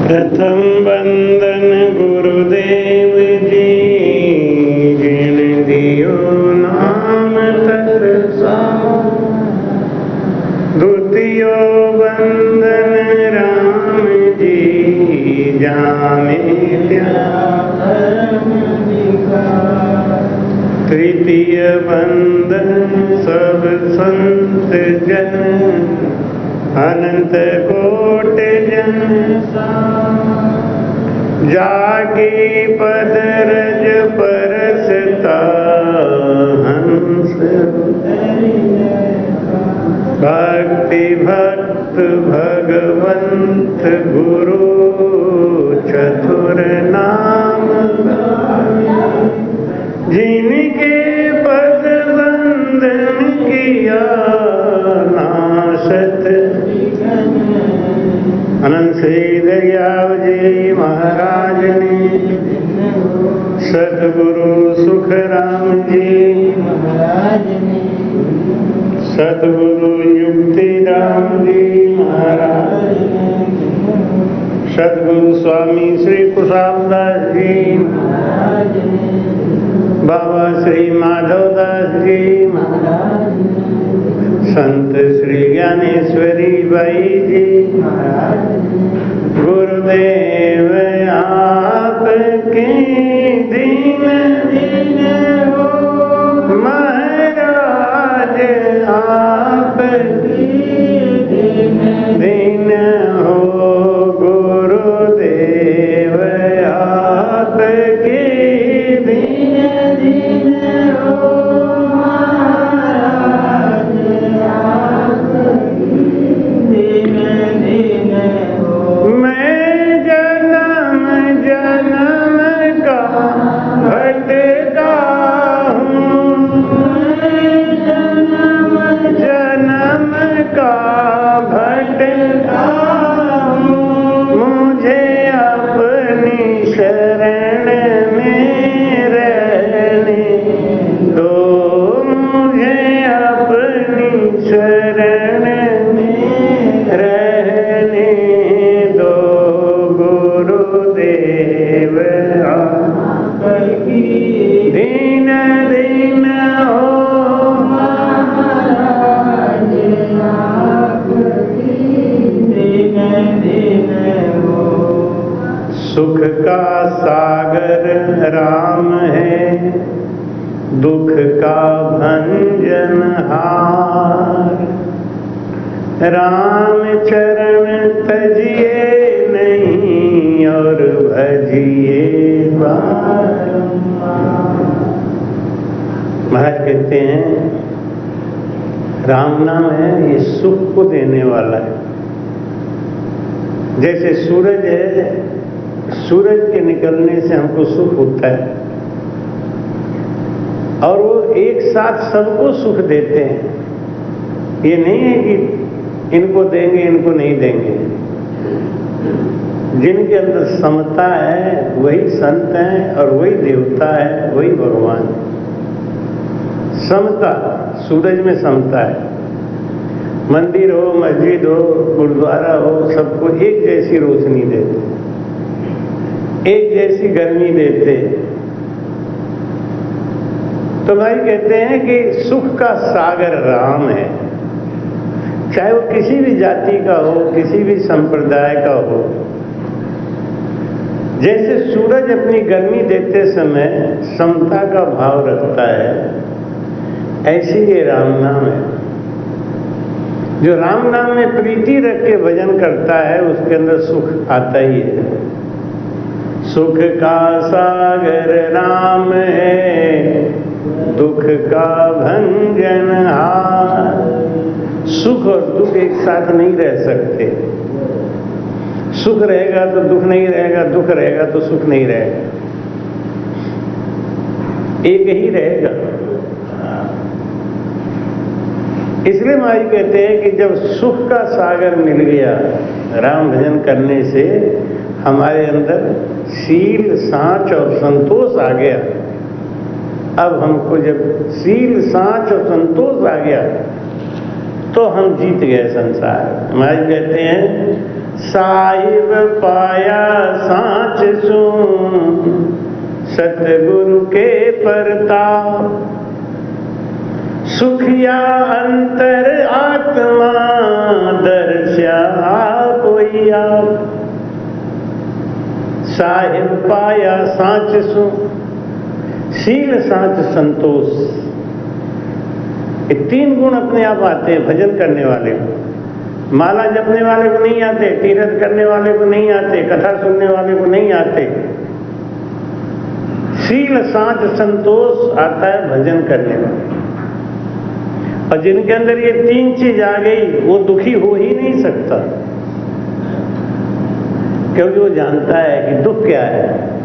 प्रथम वंदन गुरुदेव जी, जिन दियो नाम तत्सार। द्वितीय वंदन राम जी, जाने तृतीय वंदन सब संत जन, अनंत कोट जन। जाके पद रज परसता हंस, भक्ति भक्त भगवंत गुरु चतुर नाम। जिनके पद वंदन किया नाशत, अनंत श्री दयाल जी महाराज ने, सतगुरु सुखराम जी महाराज ने, सतगुरु युक्ति राम जी महाराज ने, सतगुरु स्वामी श्री कुशालदास जी महाराज ने, बाबा श्री माधवदास जी महाराज ने, संत श्री ज्ञानेश्वरी बाई जी महाराज ने। गुरुदेव आपके दीन दीन हो, महाराज आपकी दीन दीन हो। गुरुदेव आपके दीन दीन हो, महाराज आपकी दीन दीन हो। मैं जन्म जन्म का भटका हूँ, जन्म जन्म का भटका हूँ। मुझे अपनी शरण में रहने दो, मुझे अपनी शरण में रहने दो। गुरुदेव आपकी दीन दीन हो, महाराज आपकी दीन दीन हो। सुख का सागर राम है, दुख का भंजन हार। राम चरण तजिए नहीं और भजिए बारंबार। महाराज कहते हैं राम नाम है, ये सुख को देने वाला है। जैसे सूरज है, सूरज के निकलने से हमको सुख होता है और वो एक साथ सबको सुख देते हैं। ये नहीं है कि इनको देंगे इनको नहीं देंगे। जिनके अंदर समता है वही संत हैं और वही देवता है, वही भगवान। समता, सूरज में समता है। मंदिर हो, मस्जिद हो, गुरुद्वारा हो, सबको एक जैसी रोशनी देते, एक जैसी गर्मी देते। तो भाई कहते हैं कि सुख का सागर राम है, चाहे वो किसी भी जाति का हो, किसी भी संप्रदाय का हो। जैसे सूरज अपनी गर्मी देते समय समता का भाव रखता है, ऐसे ये राम नाम है। जो राम नाम में प्रीति रख के भजन करता है उसके अंदर सुख आता ही है। सुख का सागर राम है, दुख का भंजन हार। सुख और दुख एक साथ नहीं रह सकते। सुख रहेगा तो दुख नहीं रहेगा, दुख रहेगा तो सुख नहीं रहेगा, एक ही रहेगा। इसलिए माई कहते हैं कि जब सुख का सागर मिल गया राम भजन करने से, हमारे अंदर शील, साँच और संतोष आ गया। अब हमको जब शील, साँच और संतोष आ गया तो हम जीत गए संसार। महाराज कहते हैं साहिब पाया सांच सुन सतगुरु के परताप, सुखिया अंतर आत्मा दर्शा कोई आप। साहिब पाया सांच सुन, शील सांच संतोष, ये 3 गुण अपने आप आते हैं भजन करने वाले को। माला जपने वाले को नहीं आते, तीर्थ करने वाले को नहीं आते, कथा सुनने वाले को नहीं आते। शील सांच संतोष आता है भजन करने वाले, और जिनके अंदर ये 3 चीज आ गई वो दुखी हो ही नहीं सकता, क्योंकि वो जानता है कि दुख क्या है।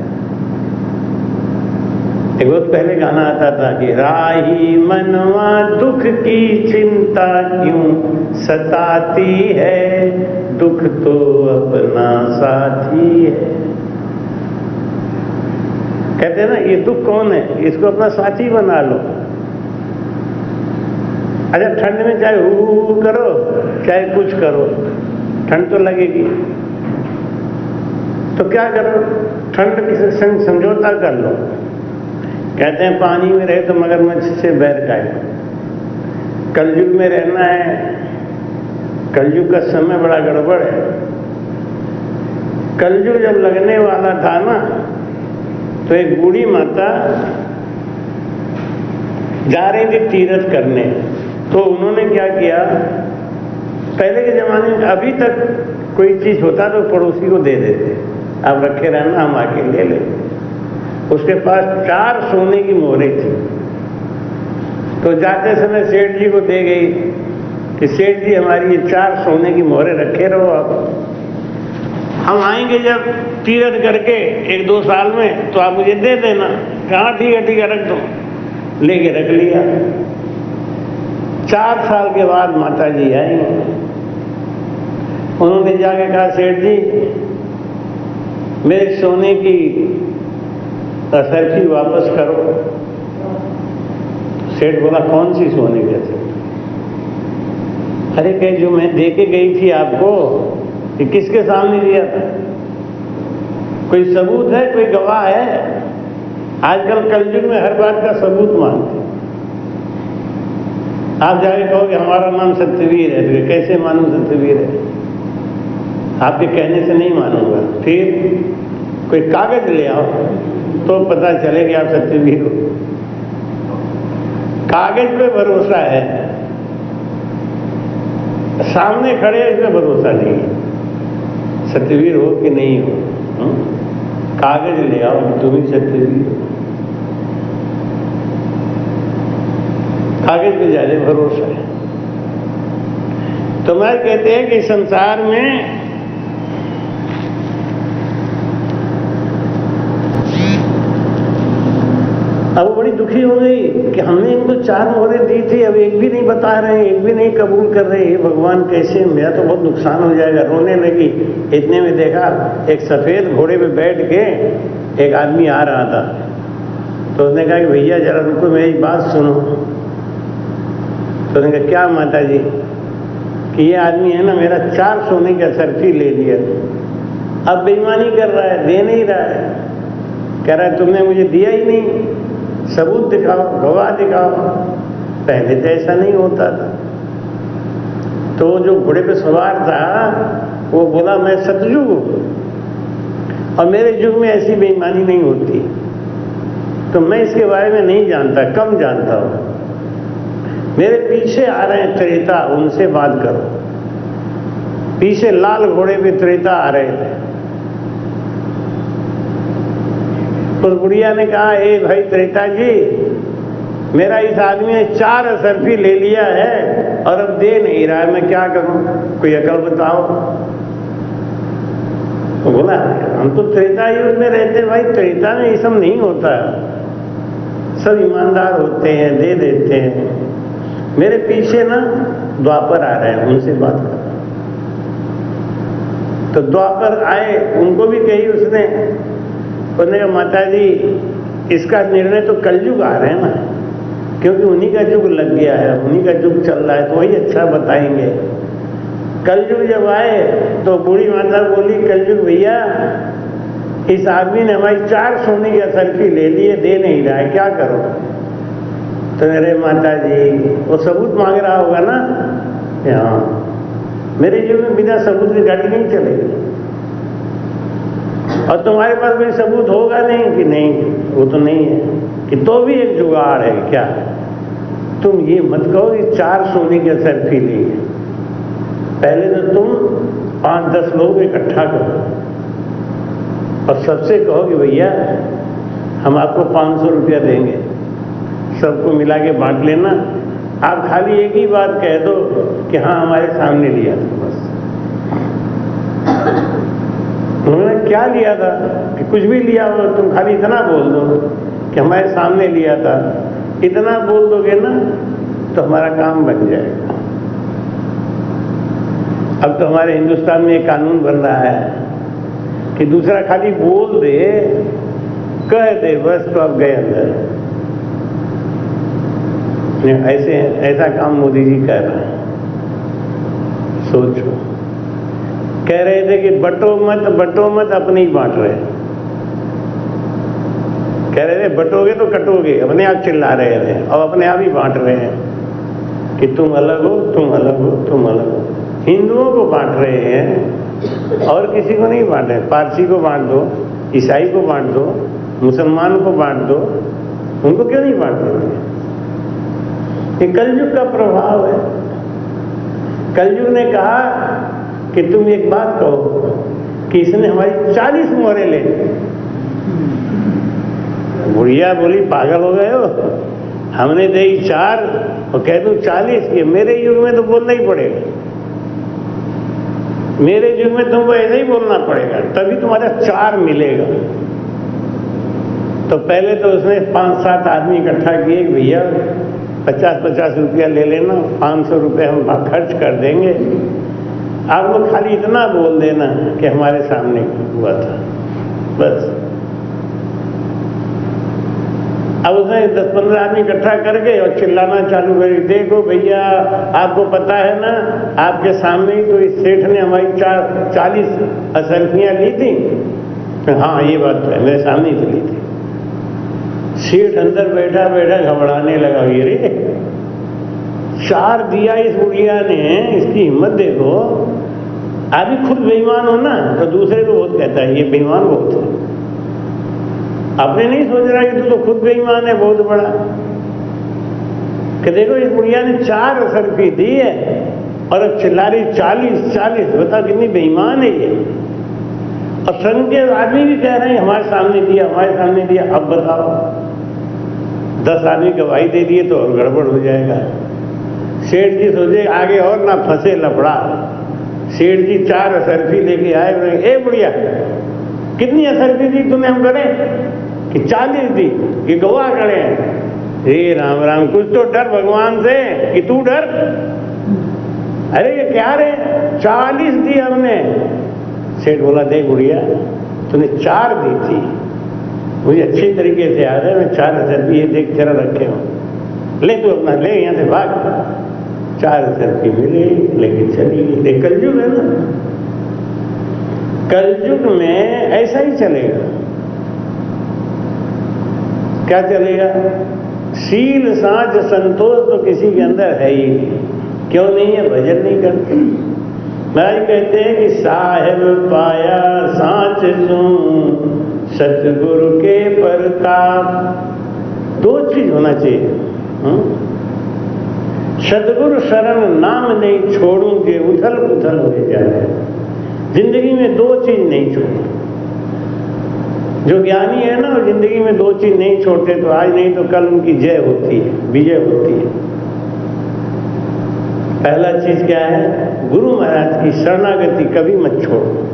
एक बहुत पहले गाना आता था कि राही मनवा दुख की चिंता क्यों सताती है, दुख तो अपना साथी है। कहते हैं ना, ये दुख कौन है, इसको अपना साथी बना लो। अच्छा, ठंड में चाहे हू करो चाहे कुछ करो, ठंड तो लगेगी, तो क्या करो, ठंड के संग समझौता कर लो। कहते हैं पानी में रहे तो मगरमच्छ से बैर खाए। कलयुग में रहना है, कलयुग का समय बड़ा गड़बड़ है। कलयुग जब लगने वाला था ना, तो एक बूढ़ी माता जा रही थी तीर्थ करने, तो उन्होंने क्या किया, पहले के जमाने में अभी तक कोई चीज होता तो पड़ोसी को दे देते, आप रखे रहना हम आके ले ले। उसके पास 4 सोने की मोहरें थी, तो जाते समय सेठ जी को दे गई कि सेठ जी हमारी ये 4 सोने की मोहरें रखे रहो, आप हम आएंगे जब तीर्थ करके 1-2 साल में तो आप मुझे दे देना। कहाँ, ठीक है रख दो। लेके रख लिया। 4 साल के बाद माता जी आई, उन्होंने जाके कहा सेठ जी मेरे सोने की असरफी वापस करो। सेठ बोला कौन सी सोने की असरफी? अरे कहे जो मैं दे के गई थी आपको, कि किसके सामने दिया था, कोई सबूत है, कोई गवाह है? आजकल कलयुग में हर बात का सबूत मांगते। आप जाके कहोगे हमारा नाम सत्यवीर है, तो कैसे मानूं सत्यवीर है? आपके कहने से नहीं मानूंगा। फिर कोई कागज ले आओ तो पता चले कि आप सत्यवीर हो। कागज पे भरोसा है, सामने खड़े इस पे भरोसा नहीं है, सत्यवीर हो कि नहीं हो। कागज ले आओ तुम ही सत्यवीर हो, कागज पे ज्यादा भरोसा है। तो मैं कहते हैं कि संसार में अब वो बड़ी दुखी हो गई कि हमने इनको 4 मोहरें दी थी, अब एक भी नहीं बता रहे, एक भी नहीं कबूल कर रहे। भगवान कैसे, मेरा तो बहुत नुकसान हो जाएगा। रोने लगी। इतने में देखा एक सफेद घोड़े पे बैठ के एक आदमी आ रहा था, तो उसने कहा कि भैया जरा रुको, मेरी बात सुनो। तो उसने कहा क्या माता जी? कि ये आदमी है ना, मेरा 4 सोने की असरफी ले लिया, अब बेईमानी कर रहा है, दे नहीं रहा है। कह रहा है तुमने मुझे दिया ही नहीं, सबूत दिखाओ, गवाह दिखाओ। पहले तो ऐसा नहीं होता था। तो जो घोड़े पे सवार था वो बोला मैं सतयुग हूं और मेरे युग में ऐसी बेईमानी नहीं होती, तो मैं इसके बारे में नहीं जानता, कम जानता हूं। मेरे पीछे आ रहे हैं त्रेता, उनसे बात करो। पीछे लाल घोड़े पे त्रेता आ रहे थे। उस बुढ़िया ने कहा ए भाई त्रेता जी, मेरा इस आदमी ने 4 असरफी ले लिया है और अब दे नहीं रहा है, मैं क्या करूं? कोई अकल बताओ। तो बोला हम तो त्रेता युग में रहते भाई, त्रेता में ये सब नहीं होता, सब ईमानदार होते हैं, दे देते हैं। मेरे पीछे ना द्वापर आ रहे हैं, उनसे बात कर। तो द्वापर आए, उनको भी कही उसने, उन्होंने कहा माता जी इसका निर्णय तो कलयुग आ रहे हैं ना, क्योंकि उन्हीं का युग लग गया है, उन्हीं का युग चल रहा है, तो वही अच्छा बताएंगे। कलयुग जब आए तो बूढ़ी माता बोली, कलयुग भैया इस आदमी ने हमारी 4 सोने की असरफी ले लिए, दे नहीं रहा है, क्या करो? तो अरे माता जी, वो सबूत मांग रहा होगा ना। हाँ, मेरे जीवन में बिना सबूत की गाड़ी नहीं चलेगी। और तुम्हारे पास कोई सबूत होगा नहीं कि नहीं, वो तो नहीं है कि तो भी एक जुगाड़ है क्या? तुम ये मत कहो कि 4 सोने की असरफी ली है, पहले तो तुम 5-10 लोग इकट्ठा करो और सबसे कहो कि भैया हम आपको 500 रुपया देंगे, सबको मिला के बांट लेना। आप खाली एक ही बात कह दो कि हाँ हमारे सामने लिया था, बस। उन्होंने क्या लिया था कि कुछ भी लिया हो, तुम खाली इतना बोल दो कि हमारे सामने लिया था। इतना बोल दोगे ना तो हमारा काम बन जाएगा। अब तो हमारे हिंदुस्तान में एक कानून बन रहा है कि दूसरा खाली बोल दे, कह दे बस, तो अब गए अंदर। ऐसा काम मोदी जी कर रहे हैं। सोचो, कह रहे थे कि बटो मत, अपने ही बांट रहे। कह रहे थे बटोगे तो कटोगे, अपने आप चिल्ला रहे थे, और अपने आप ही बांट रहे हैं कि तुम अलग हो, तुम अलग हो, तुम अलग हो। हिंदुओं को बांट रहे हैं और किसी को नहीं बांट रहे। पारसी को बांट दो, ईसाई को बांट दो, मुसलमान को बांट दो, उनको क्यों नहीं बांट रहे? ये कलयुग का प्रभाव है। कलयुग ने कहा कि तुम एक बात कहो कि इसने हमारी 40 मोहरें ले ली। बुढ़िया बोली, पागल हो गए हो, हमने दे 4 और कह दूं 40? ये मेरे युग में तो बोलना ही पड़ेगा, मेरे युग में तुमको ऐसे ही बोलना पड़ेगा, तभी तुम्हारा 4 मिलेगा। तो पहले तो उसने 5-7 आदमी इकट्ठा किए, भैया 50-50 रुपया ले लेना, 500 रुपये हम खर्च कर देंगे, आप लोग खाली इतना बोल देना कि हमारे सामने हुआ था, बस। अब उसने 10-15 आदमी इकट्ठा करके और चिल्लाना चालू करी, देखो भैया आपको पता है ना, आपके सामने ही तो इस सेठ ने हमारी 40 असरफियाँ ली थी। हाँ ये बात तो है, मेरे सामने ही तो ली थी। सेठ अंदर बैठा बैठा घबराने लगा, ये रे 4 दिया इस बुढ़िया ने, इसकी हिम्मत देखो। आदमी खुद बेईमान हो ना तो दूसरे को बहुत कहता है ये बेईमान बहुत है, अपने नहीं सोच रहा कि तू तो खुद बेईमान है बहुत बड़ा। कि देखो इस बुढ़िया ने 4 असरफी दी है और अब चिल्ला रही 40। बता कितनी बेईमान है ये। और संघ के आदमी भी कह रहे हैं हमारे सामने दिया, हमारे सामने दिया। अब बताओ 10 आदमी गवाही दे दिए तो और गड़बड़ हो जाएगा। सेठ जी सोचे आगे और ना फंसे लफड़ा। सेठ जी 4 असरफी लेके आए, ए बुढ़िया कितनी असरफी दी तूने हम करे? कि 40 दी, कि गवाह खड़े हैं। हे राम राम, कुछ तो डर भगवान से कि तू डर। अरे ये क्या रे, 40 दी हमने। सेठ बोला देख बुढ़िया तूने 4 दी थी, मुझे अच्छी तरीके से याद है, मैं 4 असरफी ये देख जरा रखे हूँ, ले तू अपना ले यहाँ से भाग। 4 असरफी मिली लेकिन चली गई। कलयुग है ना, कलयुग में ऐसा ही चलेगा। क्या चलेगा? शील साँच संतोष तो किसी के अंदर है ही नहीं। क्यों नहीं है? भजन नहीं करते। महाराज कहते हैं कि साहेब पाया साँच सुन सतगुरु के प्रताप। 2 चीज होना चाहिए। सतगुरु शरण नाम नहीं छोड़ूंगे, उथल पुथल हो जाए। जिंदगी में 2 चीज नहीं छोड़ो। जो ज्ञानी है ना, वो जिंदगी में 2 चीज नहीं छोड़ते, तो आज नहीं तो कल उनकी जय होती है, विजय होती है। पहला चीज क्या है? गुरु महाराज की शरणागति कभी मत छोड़ो,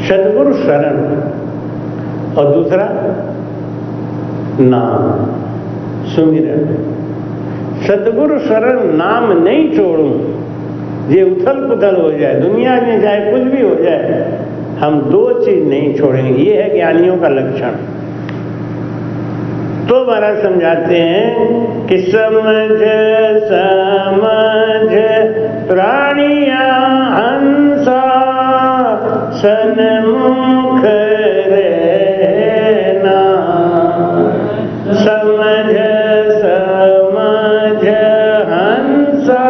सतगुरु शरण। और दूसरा नाम सुमिरन। सतगुरु शरण नाम नहीं छोड़ूं, ये उथल पुथल हो जाए, दुनिया में चाहे कुछ भी हो जाए, हम 2 चीज नहीं छोड़ेंगे। ये है ज्ञानियों का लक्षण। तो महाराज समझाते हैं कि समझ समझ प्राणिया हंसा सन्मुख रहना। समझ समझ हंसा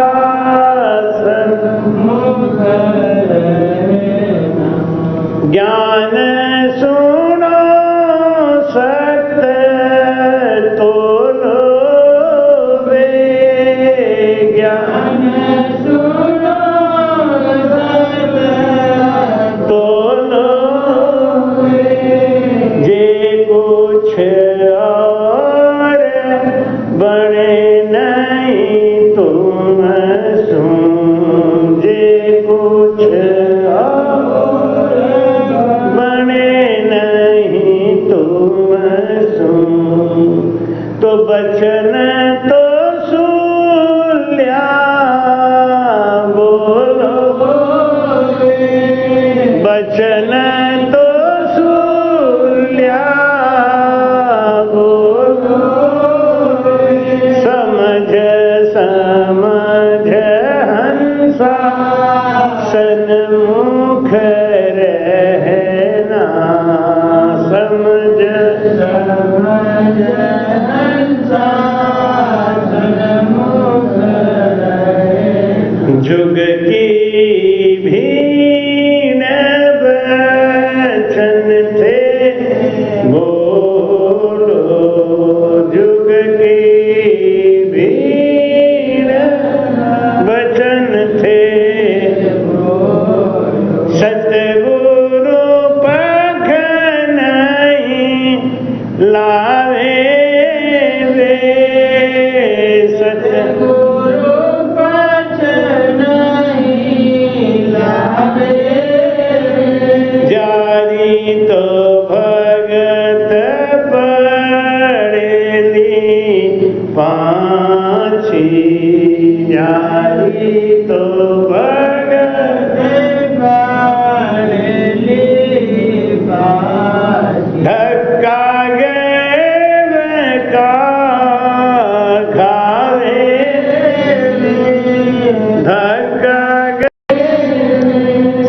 सन्मुख रहना। ज्ञान सुनो सत्य तोलो वे। ज्ञान सुनो सत्य तोलो वे। जे कुछ और बने नहीं तुम सुन। जे कुछ और बने नहीं तुम सुन। तो बचन तो सुन लिया बोलो। बचन तो सुन लिया बोलो। समझ समझ हंसा सन्मुख रहना। समझ समझ हंसा सन्मुख रहना। जुग की भीन बचन थे बोलो। जुग की भीन बचन थे सतगुरु पख नहीं लावे वे। सतगुरु पख नहीं लावे। जारी तो भगत पड़ेली पाछी। जारी तो भगत पड़ेली पाछी। धक्का गेव का खावे। धक्का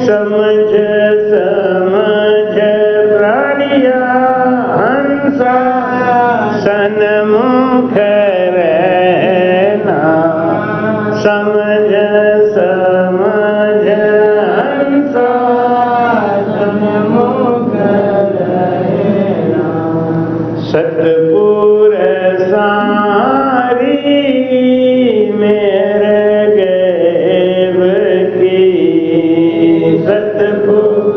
समझ समझ प्राणिया हंसा सन्मुख रहना। समझ समझ हंसा सन्मुख रहना। सतपुर सारी मेरे गैब की। सतपुर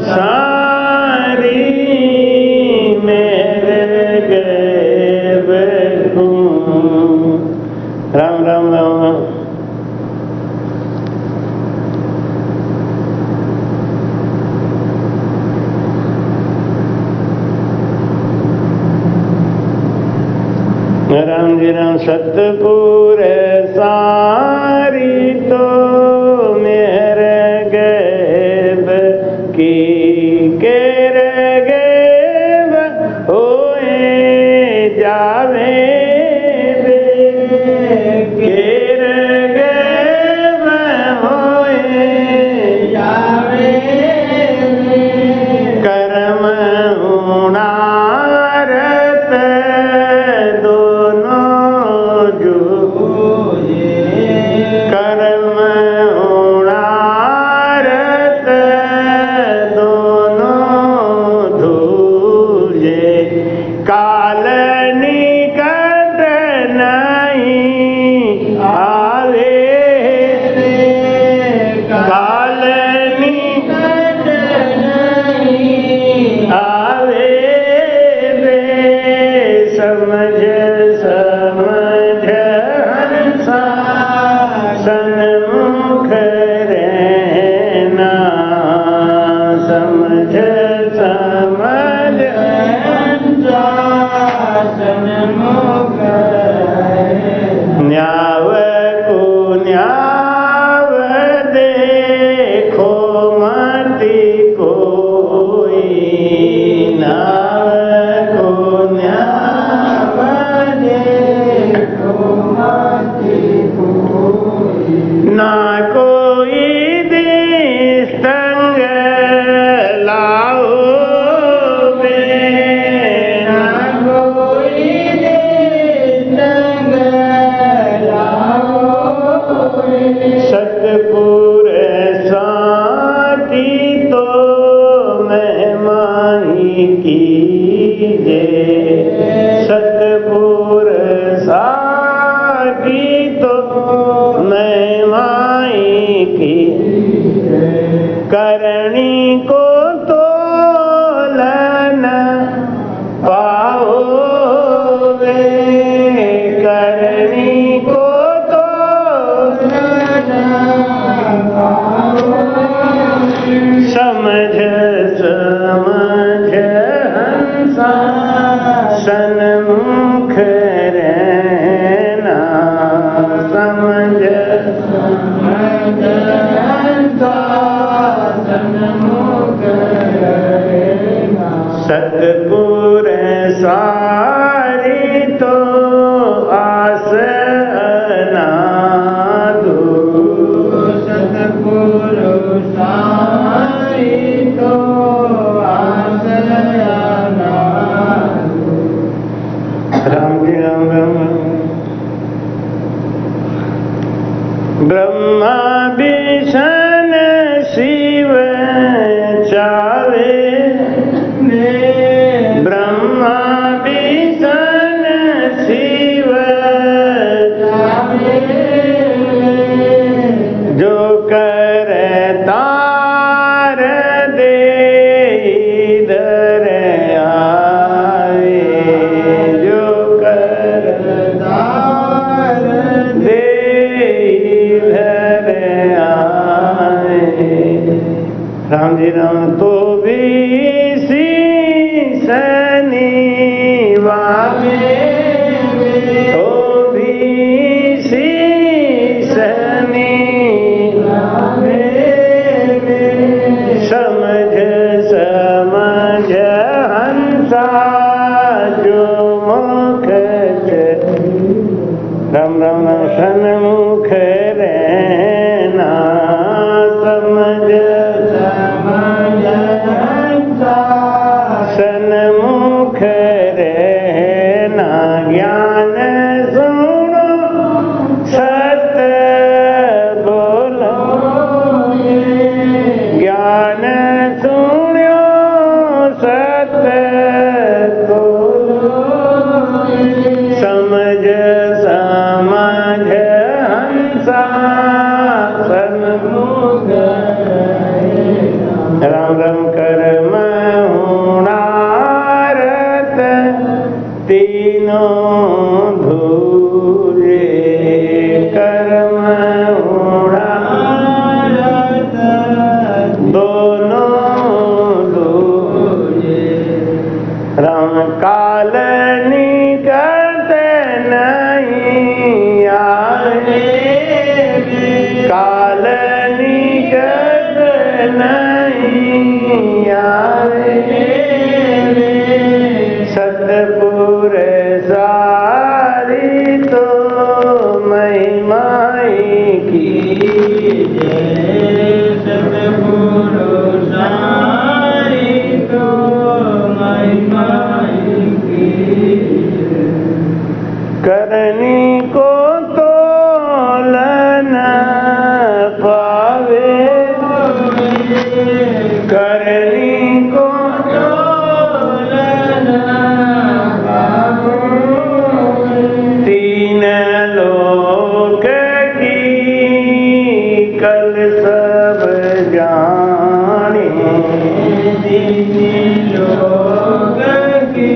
सारी मेरे गैब को। राम राम राम राम। राम जी राम। सतपुर सारी तो मेरे गैब की। केर गैब होए जावे वे। केर गैब होए जावे वे। कर्म उणारत दोनों जूझे। कर्म उणारत दोनों धूजे। काल निकट नहीं आवे। काल निकट नहीं आवे वे। समझ समझ हंसा सन्मुख रहना। समझ समझ हंसा सन्मुख रहना। न्याव को न्याव देखो मति कोई। नाव को न्याव राम तो भी शीशनी वावे तो भी शीशनी वावे समझ समझ हंसा जो मुख राम राम सन्मुख रहना समझ समझ हंसा सन्मुख रहना ज्ञान सुनो सत्य बोलो ज्ञान सुनो सत्य बोलो समझ समझ हंसा सन्मुख राम राम कर्म हुणारत तीनों धूरे कर्म हुणारत दोनों धूरे राम काल निकट नहीं आए काल निकट नहीं आए सतपुर सारी तो महिमाई की सतपुर सारी तो महिमाई की करनी को तोलन पावे करनी को तोलन पावे तीन लोक की कल सब जाने तीन लोक की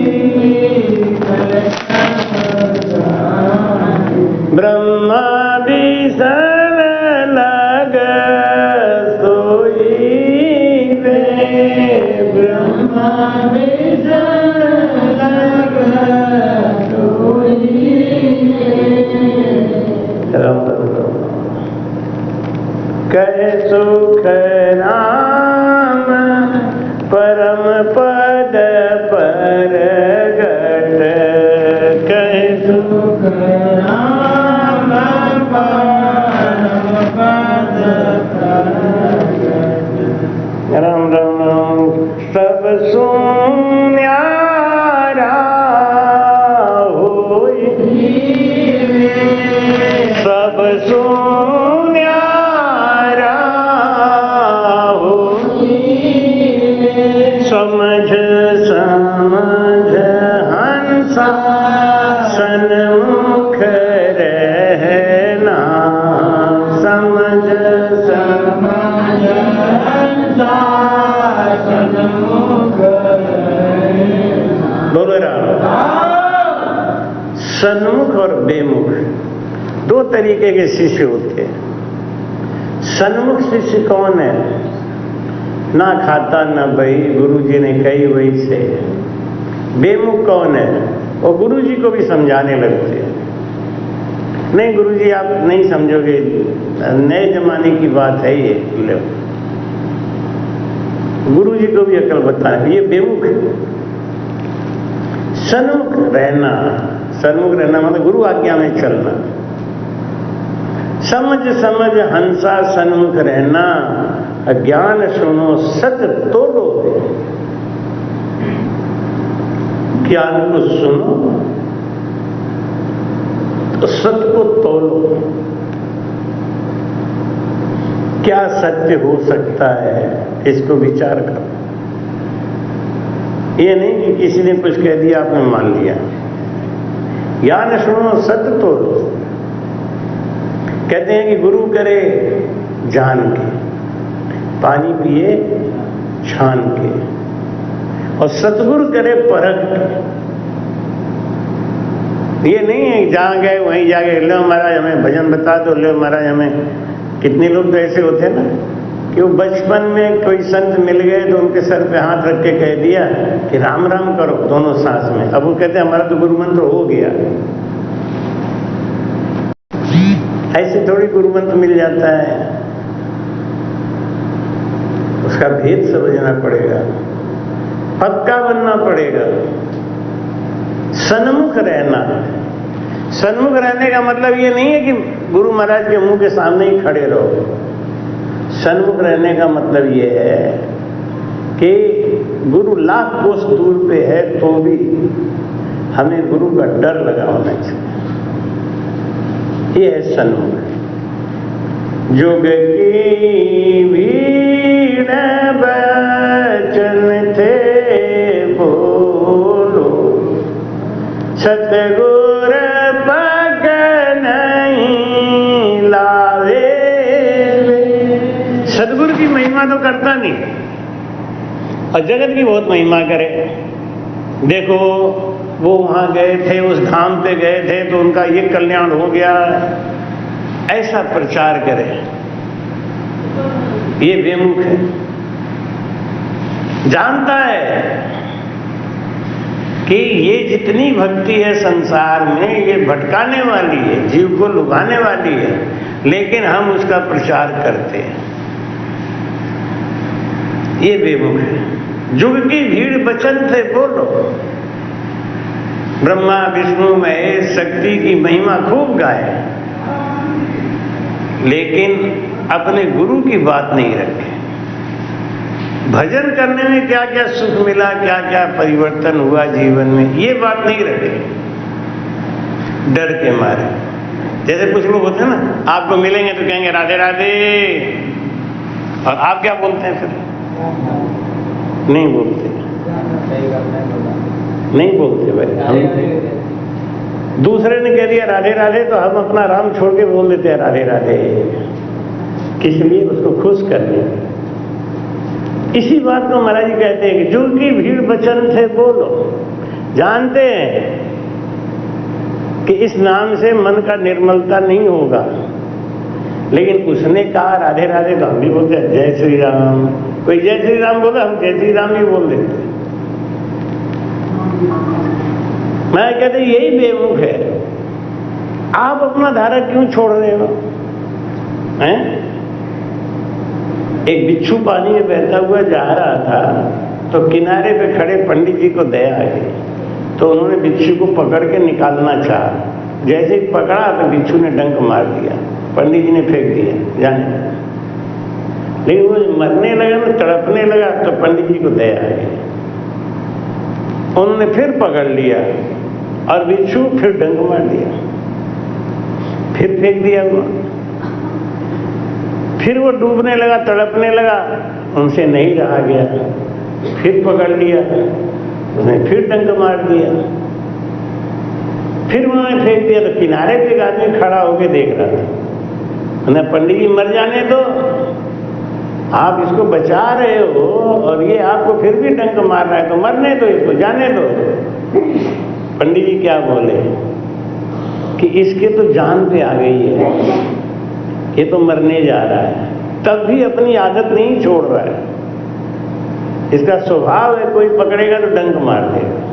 ब्रह्मा विषण लग सोई रे ब्रह्मा विषण लग सोई कह सुख नाम परम पद पर गट कह सुख नाम परम पद पर राम राम राम सब सुन्यारा होई सब सुन्यारा होई समझ समझ हंसा सन्मुख रहना समझ समझ हंसा सन्मुख बोलो राम सन्मुख और बेमुख दो तरीके के शिष्य होते हैं। सन्मुख शिष्य कौन है? ना खाता ना बही गुरुजी ने कही वही से। बेमुख कौन है? और गुरुजी को भी समझाने लगते हैं, नहीं गुरुजी आप नहीं समझोगे, नए जमाने की बात है ये, गुरुजी को भी अकल बताए, ये बेमुख है। सन्मुख रहना मतलब गुरु आज्ञा में चलना। समझ समझ हंसा सन्मुख रहना, ज्ञान सुनो सत्य तोलो। ज्ञान को सुनो तो सत्य को तोलो। क्या सत्य हो सकता है इसको विचार करो। ये नहीं कि किसी ने कुछ कह दिया आपने मान लिया। ज्ञान सुनो सत्य तोलो। कहते हैं कि गुरु करे जान के, पानी पिए छान के, और सतगुरु करे परख के। ये नहीं है जहां गए वहीं जाके लो महाराज हमें भजन बता दो, लो महाराज हमें। कितने लोग तो ऐसे होते हैं ना कि वो बचपन में कोई संत मिल गए तो उनके सर पे हाथ रख के कह दिया कि राम राम करो दोनों सांस में। अब वो कहते हैं हमारा तो गुरु मंत्र हो गया। ऐसे थोड़ी गुरु मंत्र मिल जाता है, उसका भेद समझना पड़ेगा, पक्का बनना पड़ेगा, सन्मुख रहना। सन्मुख रहने का मतलब ये नहीं है कि गुरु महाराज के मुंह के सामने ही खड़े रहो। सन्मुख रहने का मतलब ये है कि गुरु लाख कोस दूर पे है तो भी हमें गुरु का डर लगा होना चाहिए। ये है सन्मुख। जुग की भीड़ बचन थे बोलो, सतगुर पग नहीं लावे। सतगुरु की महिमा तो करता नहीं और जगत की बहुत महिमा करे। देखो वो वहां गए थे, उस धाम पे गए थे तो उनका ये कल्याण हो गया, ऐसा प्रचार करे, ये बेमुख है। जानता है कि ये जितनी भक्ति है संसार में ये भटकाने वाली है, जीव को लुभाने वाली है, लेकिन हम उसका प्रचार करते हैं, ये बेमुख है। जुग की भीड़ बचन से बोलो। ब्रह्मा विष्णु महेश शक्ति की महिमा खूब गाए, लेकिन अपने गुरु की बात नहीं रखे। भजन करने में क्या क्या सुख मिला, क्या क्या परिवर्तन हुआ जीवन में, ये बात नहीं रखे, डर के मारे। जैसे कुछ लोग होते हैं ना, आपको मिलेंगे तो कहेंगे राधे राधे, और आप क्या बोलते हैं फिर? नहीं बोलते, नहीं बोलते भाई। हम दूसरे ने कह दिया राधे राधे तो हम अपना राम छोड़ के बोल देते हैं राधे राधे, किस लिए? उसको खुश करने। इसी बात को महाराज जी कहते हैं कि जुग की भीड़ बचन से बोलो। जानते हैं कि इस नाम से मन का निर्मलता नहीं होगा, लेकिन उसने कहा राधे राधे तो हम भी बोलते हैं जय श्री राम। कोई जय श्री राम बोला, हम जय श्री राम ही बोल देते। मैं कहते यही बेमुख है। आप अपना धारा क्यों छोड़ रहे हो? हैं? एक बिच्छू पानी में बहता हुआ जा रहा था तो किनारे पे खड़े पंडित जी को दया आ गई, तो उन्होंने बिच्छू को पकड़ के निकालना चाहा। जैसे ही पकड़ा तो बिच्छू ने डंक मार दिया, पंडित जी ने फेंक दिया जाने। लेकिन वो मरने लगा ना, तड़पने लगा, तो पंडित जी को दया आ गई। उन्होंने फिर पकड़ लिया और बिच्छू फिर डंक मार दिया, फिर फेंक दिया उन्होंने। फिर वो डूबने लगा, तड़पने लगा, उनसे नहीं रहा गया, फिर पकड़ लिया, उसने फिर डंक मार दिया, फिर उन्होंने फेंक दिया। तो किनारे पे एक आदमी खड़ा होकर देख रहा था। उन्हें पंडित जी मर जाने दो, आप इसको बचा रहे हो और ये आपको फिर भी डंक मार रहा है, तो मरने दो इसको, जाने दो। पंडित जी क्या बोले कि इसके तो जान पे आ गई है, ये तो मरने जा रहा है, तब भी अपनी आदत नहीं छोड़ रहा है। इसका स्वभाव है कोई पकड़ेगा तो डंक मार देगा।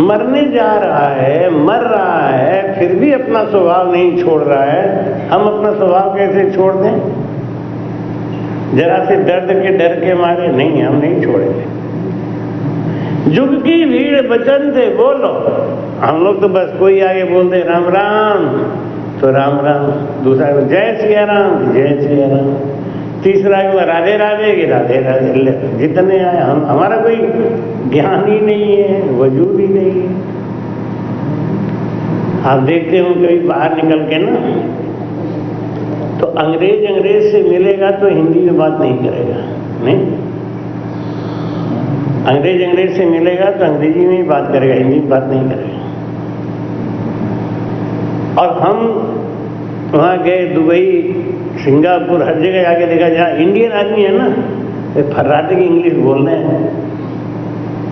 मरने जा रहा है, मर रहा है, फिर भी अपना स्वभाव नहीं छोड़ रहा है। हम अपना स्वभाव कैसे छोड़ दें? जरा से दर्द के डर के मारे नहीं, हम नहीं छोड़ेंगे। जुग की भीड़ बचन से बोलो। हम लोग तो बस कोई आगे बोलते राम राम तो राम राम, दूसरा जय सिया राम, जय सिया राम, तीसरा राधे राधे की राधे राधे। जितने आए हम, हमारा कोई ज्ञान ही नहीं है, वजूद ही नहीं है। आप देखते हो कभी बाहर निकल के ना, तो अंग्रेज से मिलेगा तो हिंदी में बात नहीं करेगा, नहीं। अंग्रेज से मिलेगा तो अंग्रेजी में ही बात करेगा, हिंदी में बात नहीं करेगा। और हम वहाँ गए दुबई, सिंगापुर, हर जगह जाके देखा, जहाँ इंडियन आदमी है ना, वे फर्राटे की इंग्लिश बोल रहे हैं।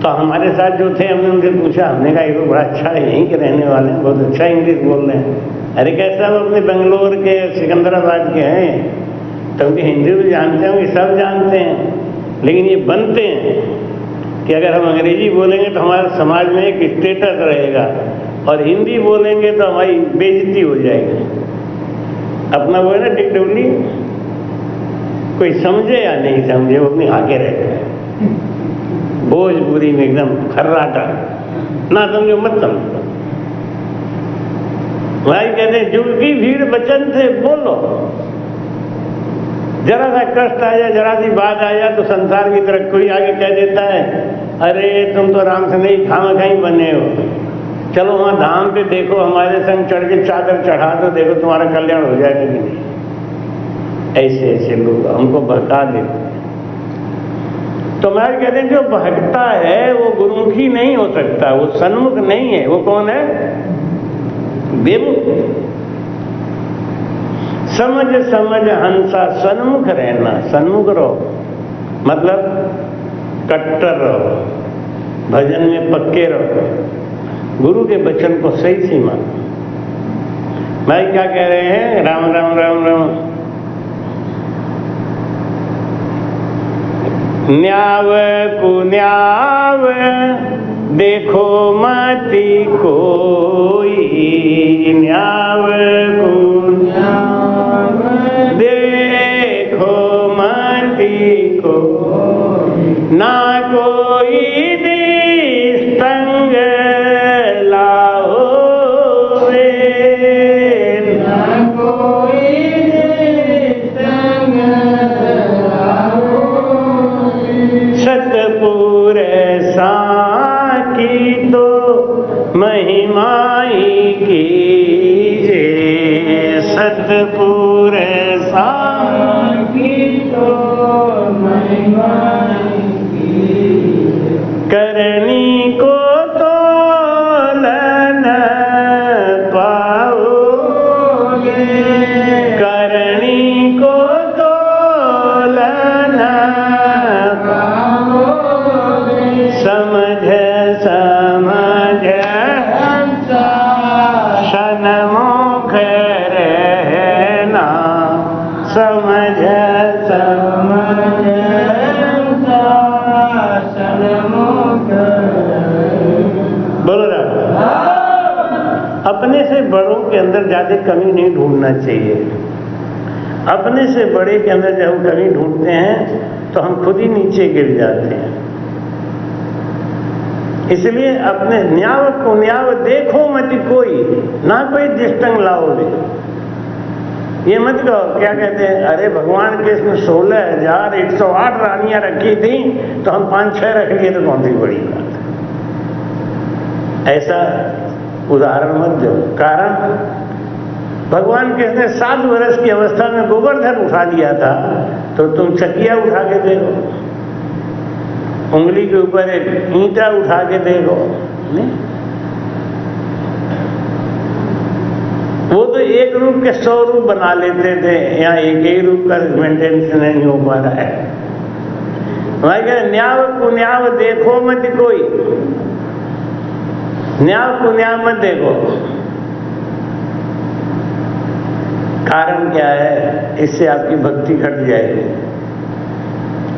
तो हमारे साथ जो थे, हमने उनसे पूछा, हमने कहा ये तो बड़ा अच्छा है, यहीं के रहने वाले हैं, बहुत अच्छा इंग्लिश बोल रहे हैं। अरे कैसा, वो अपने बेंगलोर के, सिकंदराबाद के हैं। क्योंकि हिंदी भी जानते होंगे, सब जानते हैं, लेकिन ये बनते हैं कि अगर हम अंग्रेजी बोलेंगे तो हमारे समाज में एक स्टेटस रहेगा, और हिंदी बोलेंगे तो हमारी बेइज्जती हो जाएगी। अपना वो है ना टिकटोली, कोई समझे या नहीं समझे वो अपनी आगे रहता है। भोजपुरी में एकदम खर्राटा, ना समझो मत समझो। भाई कहते हैं जुड़की भीड़ बचन से बोलो, जरा सा कष्ट आया, जरा सी बात आया तो संसार की तरफ कोई आगे कह देता है, अरे तुम तो राम से नहीं खामा खाई बने हो, चलो वहां धाम पे देखो, हमारे संग चढ़ के चादर चढ़ा दो, देखो तुम्हारा कल्याण हो जाएगा कि नहीं। ऐसे ऐसे लोग हमको बहका देते हैं। तो मैं कहते हैं जो बहकता है वो गुरुमुखी नहीं हो सकता, वो सन्मुख नहीं है। वो कौन है? बेमुख। समझ समझ हंसा, सन्मुख रहना, सन्मुख रहो, मतलब कट्टर रहो, भजन में पक्के रहो, गुरु के वचन को सही सी मानो। भाई क्या कह रहे हैं? राम राम राम राम। न्याव कुन्याव देखो मति कोई, न्याव कुन्याव देखो मति को, ना कोई दिस्तंग लाओवे, ना कोई दिस्तंग सतपुर साकी तो महिमाई कीजे, सतपुर साकी तो महिमाई कीजे, करनी को तोलन पाओगे, करनी को तोलन समझ समझ सन्मुख रहना, समझ समझ सन्मुख। बोलो ना। अपने से बड़ों के अंदर ज्यादा कमी नहीं ढूंढना चाहिए। अपने से बड़े के अंदर जब हम कमी ढूंढते हैं तो हम खुद ही नीचे गिर जाते हैं। इसलिए अपने न्याव को न्याव देखो मत कोई, ना कोई दिष्टंग लाओगे। ये मत कहो, क्या कहते हैं, अरे भगवान के इसमें 16,108 रानियां रखी थी तो हम 5-6 रख लिए तो कौन सी बड़ी बात है। ऐसा उदाहरण मत दो। कारण भगवान कहते 7 वर्ष की अवस्था में गोवर्धन उठा लिया था, तो तुम चकिया उठा के देखो, उंगली के ऊपर एक ईंटा उठा के देखो, नहीं? वो तो एक रूप के 100 रूप बना लेते थे, यहाँ एक ही रूप का मेंटेनेंस नहीं हो पा रहा है। भाई कहते न्याव कुन्याव देखो मत कोई, न्याव कुन्याव मत देखो। कारण क्या है? इससे आपकी भक्ति घट जाएगी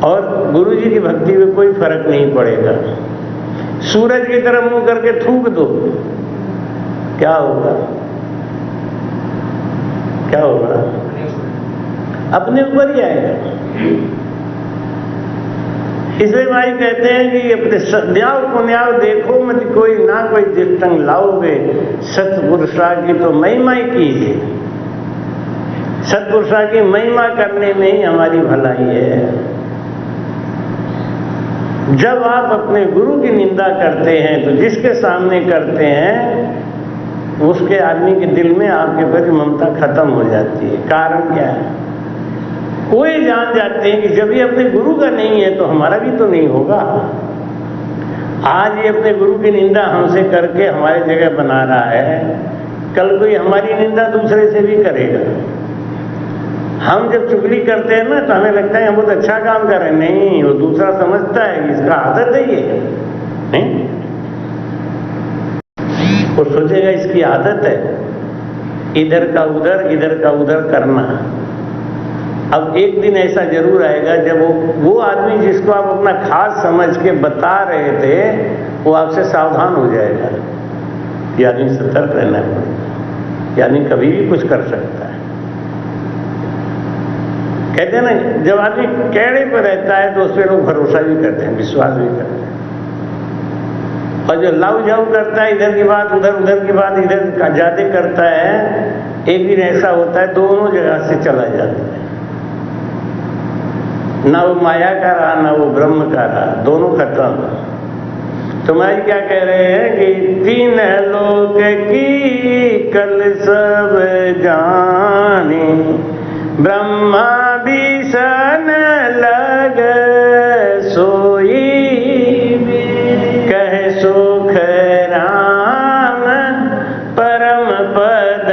और गुरु जी की भक्ति में कोई फर्क नहीं पड़ेगा। सूरज की तरफ मुंह करके थूक दो, क्या होगा? क्या होगा? अपने ऊपर ही आएगा। इसलिए भाई कहते हैं कि अपने न्याव को न्याव देखो मत कोई, ना कोई दिष्टंग लाओगे, सतपुरुषा की तो महिमा ही कीजिए। सतपुरुषा की महिमा करने में ही हमारी भलाई है। जब आप अपने गुरु की निंदा करते हैं तो जिसके सामने करते हैं उसके आदमी के दिल में आपके प्रति ममता खत्म हो जाती है। कारण क्या है? कोई जान जाते हैं कि जब ये अपने गुरु का नहीं है तो हमारा भी तो नहीं होगा। आज ये अपने गुरु की निंदा हमसे करके हमारी जगह बना रहा है, कल कोई हमारी निंदा दूसरे से भी करेगा। हम जब चुगली करते हैं ना तो हमें लगता है हम बहुत अच्छा काम कर रहे हैं, नहीं, वो दूसरा समझता है कि इसका आदत है ये, नहीं? वो सोचेगा इसकी आदत है इधर का उधर करना। अब एक दिन ऐसा जरूर आएगा जब वो आदमी जिसको आप अपना खास समझ के बता रहे थे वो आपसे सावधान हो जाएगा कि आदमी सतर्क रहना पड़ेगा, यानी कभी भी कुछ कर सकता है। कहते हैं ना, जब आदमी कैड़े पर रहता है तो उस पर लोग भरोसा भी करते हैं, विश्वास भी करते हैं, और जो लाऊ जाऊ करता है, इधर की बात उधर, उधर की बात इधर ज्यादा करता है, एक दिन ऐसा होता है दोनों जगह से चला जाता है। ना वो माया का रहा ना वो ब्रह्म का रहा, दोनों खत्म। तो मैं क्या कह रहे हैं कि तीन लोक की कल सब जाने, ब्रह्मा बिसन लग सोई, कह सुख राम परम पद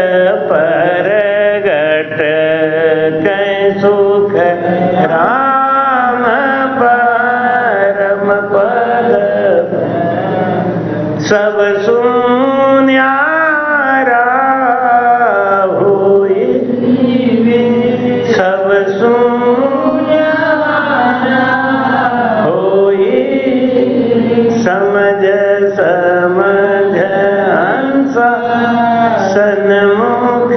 परगट, कह सुख राम परम पद सब सुन्यारा होई, सब सुन्यारा होई, समझ समझ हंसा सन्मुख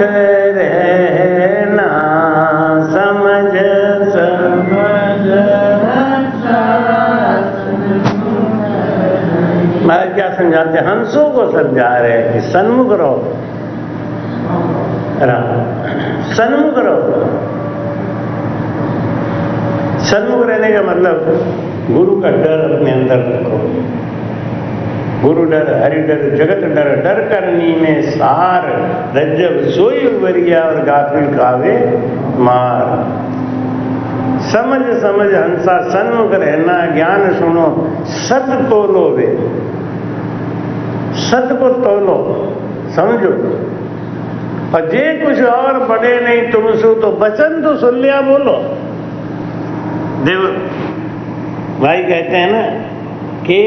रहना, समझ समझ हंसा। महाराज क्या समझाते हैं? हंसों को समझा रहे हैं कि सन्मुख रहो, सन्मुख रहो। सन्मुख रहने का मतलब गुरु का डर अपने अंदर रखो। गुरु डर, हरि डर, जगत डर, डर करनी में सार, रज्जब सोई उबरिया और गाफिल खावे मार। समझ समझ हंसा सन्मुख रहना, ज्ञान सुनो सत तोलो वे, सत को तोलो, समझो। और जे कुछ और बढ़े नहीं तुम सु, तो बचन तो सुन लिया बोलो। देव भाई कहते हैं ना कि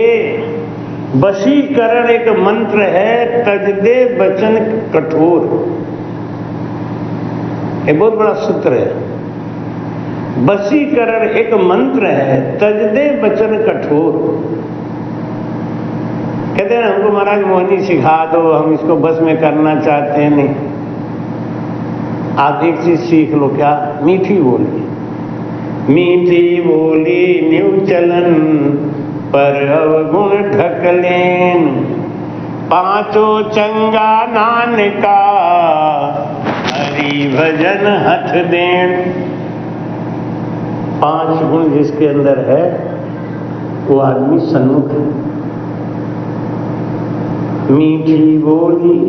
वशीकरण एक मंत्र है, तज दे बचन कठोर। ये बहुत बड़ा सूत्र है। वशीकरण एक मंत्र है, तज दे बचन कठोर। कहते हैं हमको महाराज मोहिनी सिखा दो, हम इसको बस में करना चाहते हैं। नहीं, आप एक चीज सीख लो, क्या? मीठी बोली। मीठी बोली न्यू चलन पर अवगुण ढकलेन, पांचों चंगा नानका हरि भजन हथ देन। 5 गुण जिसके अंदर है वो आदमी सन्मुख है। मीठी बोली,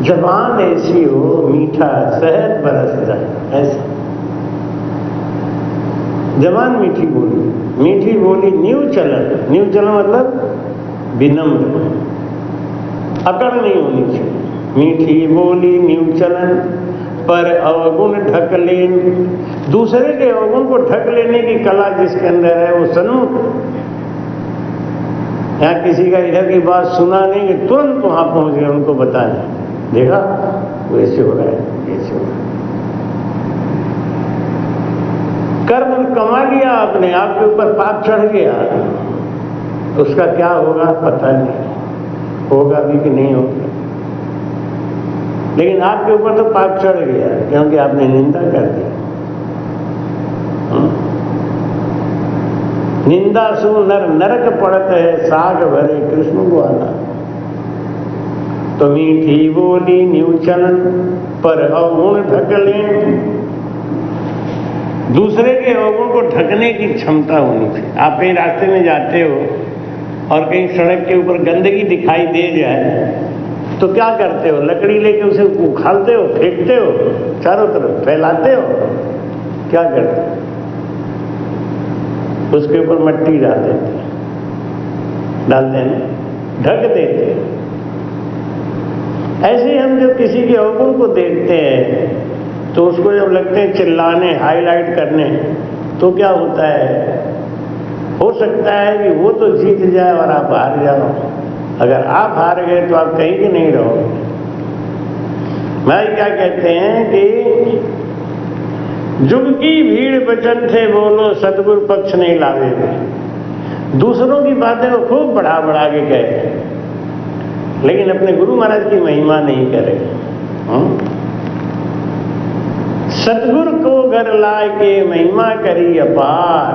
जबान ऐसी हो मीठा शहद बरस जाए, ऐसा जबान मीठी बोली। मीठी बोली न्यू चलन, न्यू चलन मतलब विनम्र, अकड़ नहीं होनी चाहिए। मीठी बोली न्यू चलन पर अवगुण ढक लेन, दूसरे के अवगुण को ढक लेने की कला जिसके अंदर है वो सन्मुख। यहाँ किसी का इधर की बात सुना नहीं कि तुरंत वहां पहुंच गए उनको बताएं, देखा वो ऐसे हो रहा है, ऐसे हो रहा है। कर्म कमा लिया आपने, आपके ऊपर पाप चढ़ गया, उसका क्या होगा पता नहीं, होगा भी कि नहीं होगा। लेकिन आपके ऊपर तो पाप चढ़ गया क्योंकि आपने निंदा कर दी। निंदा सु नर नरक पड़त है, साग भरे कृष्ण ग्वाला। तो मीठी बोली न्यू चलन पर अवगुण ढक लें, दूसरे के अवगुण को ढकने की क्षमता होनी चाहिए। आप कहीं रास्ते में जाते हो और कहीं सड़क के ऊपर गंदगी दिखाई दे जाए तो क्या करते हो? लकड़ी लेके उसे उखाड़ते हो, फेंकते हो, चारों तरफ फैलाते हो, क्या करते हो? उसके ऊपर मट्टी डाल देते हैं, ढक देते हैं। ऐसे हम जब किसी के अवगुण को देखते हैं तो उसको जब लगते हैं चिल्लाने, हाईलाइट करने, तो क्या होता है? हो सकता है कि वो तो जीत जाए और आप हार जाओ। अगर आप हार गए तो आप कहीं भी नहीं रहोगे। भाई क्या कहते हैं कि जुग की भीड़ बचन थे बोलो, सतगुरु पक्ष नहीं लावे। दूसरों की बातें वो खूब बढ़ा बढ़ा के कहे, लेकिन अपने गुरु महाराज की महिमा नहीं करे। सतगुरु को घर लाए के महिमा करी अपार।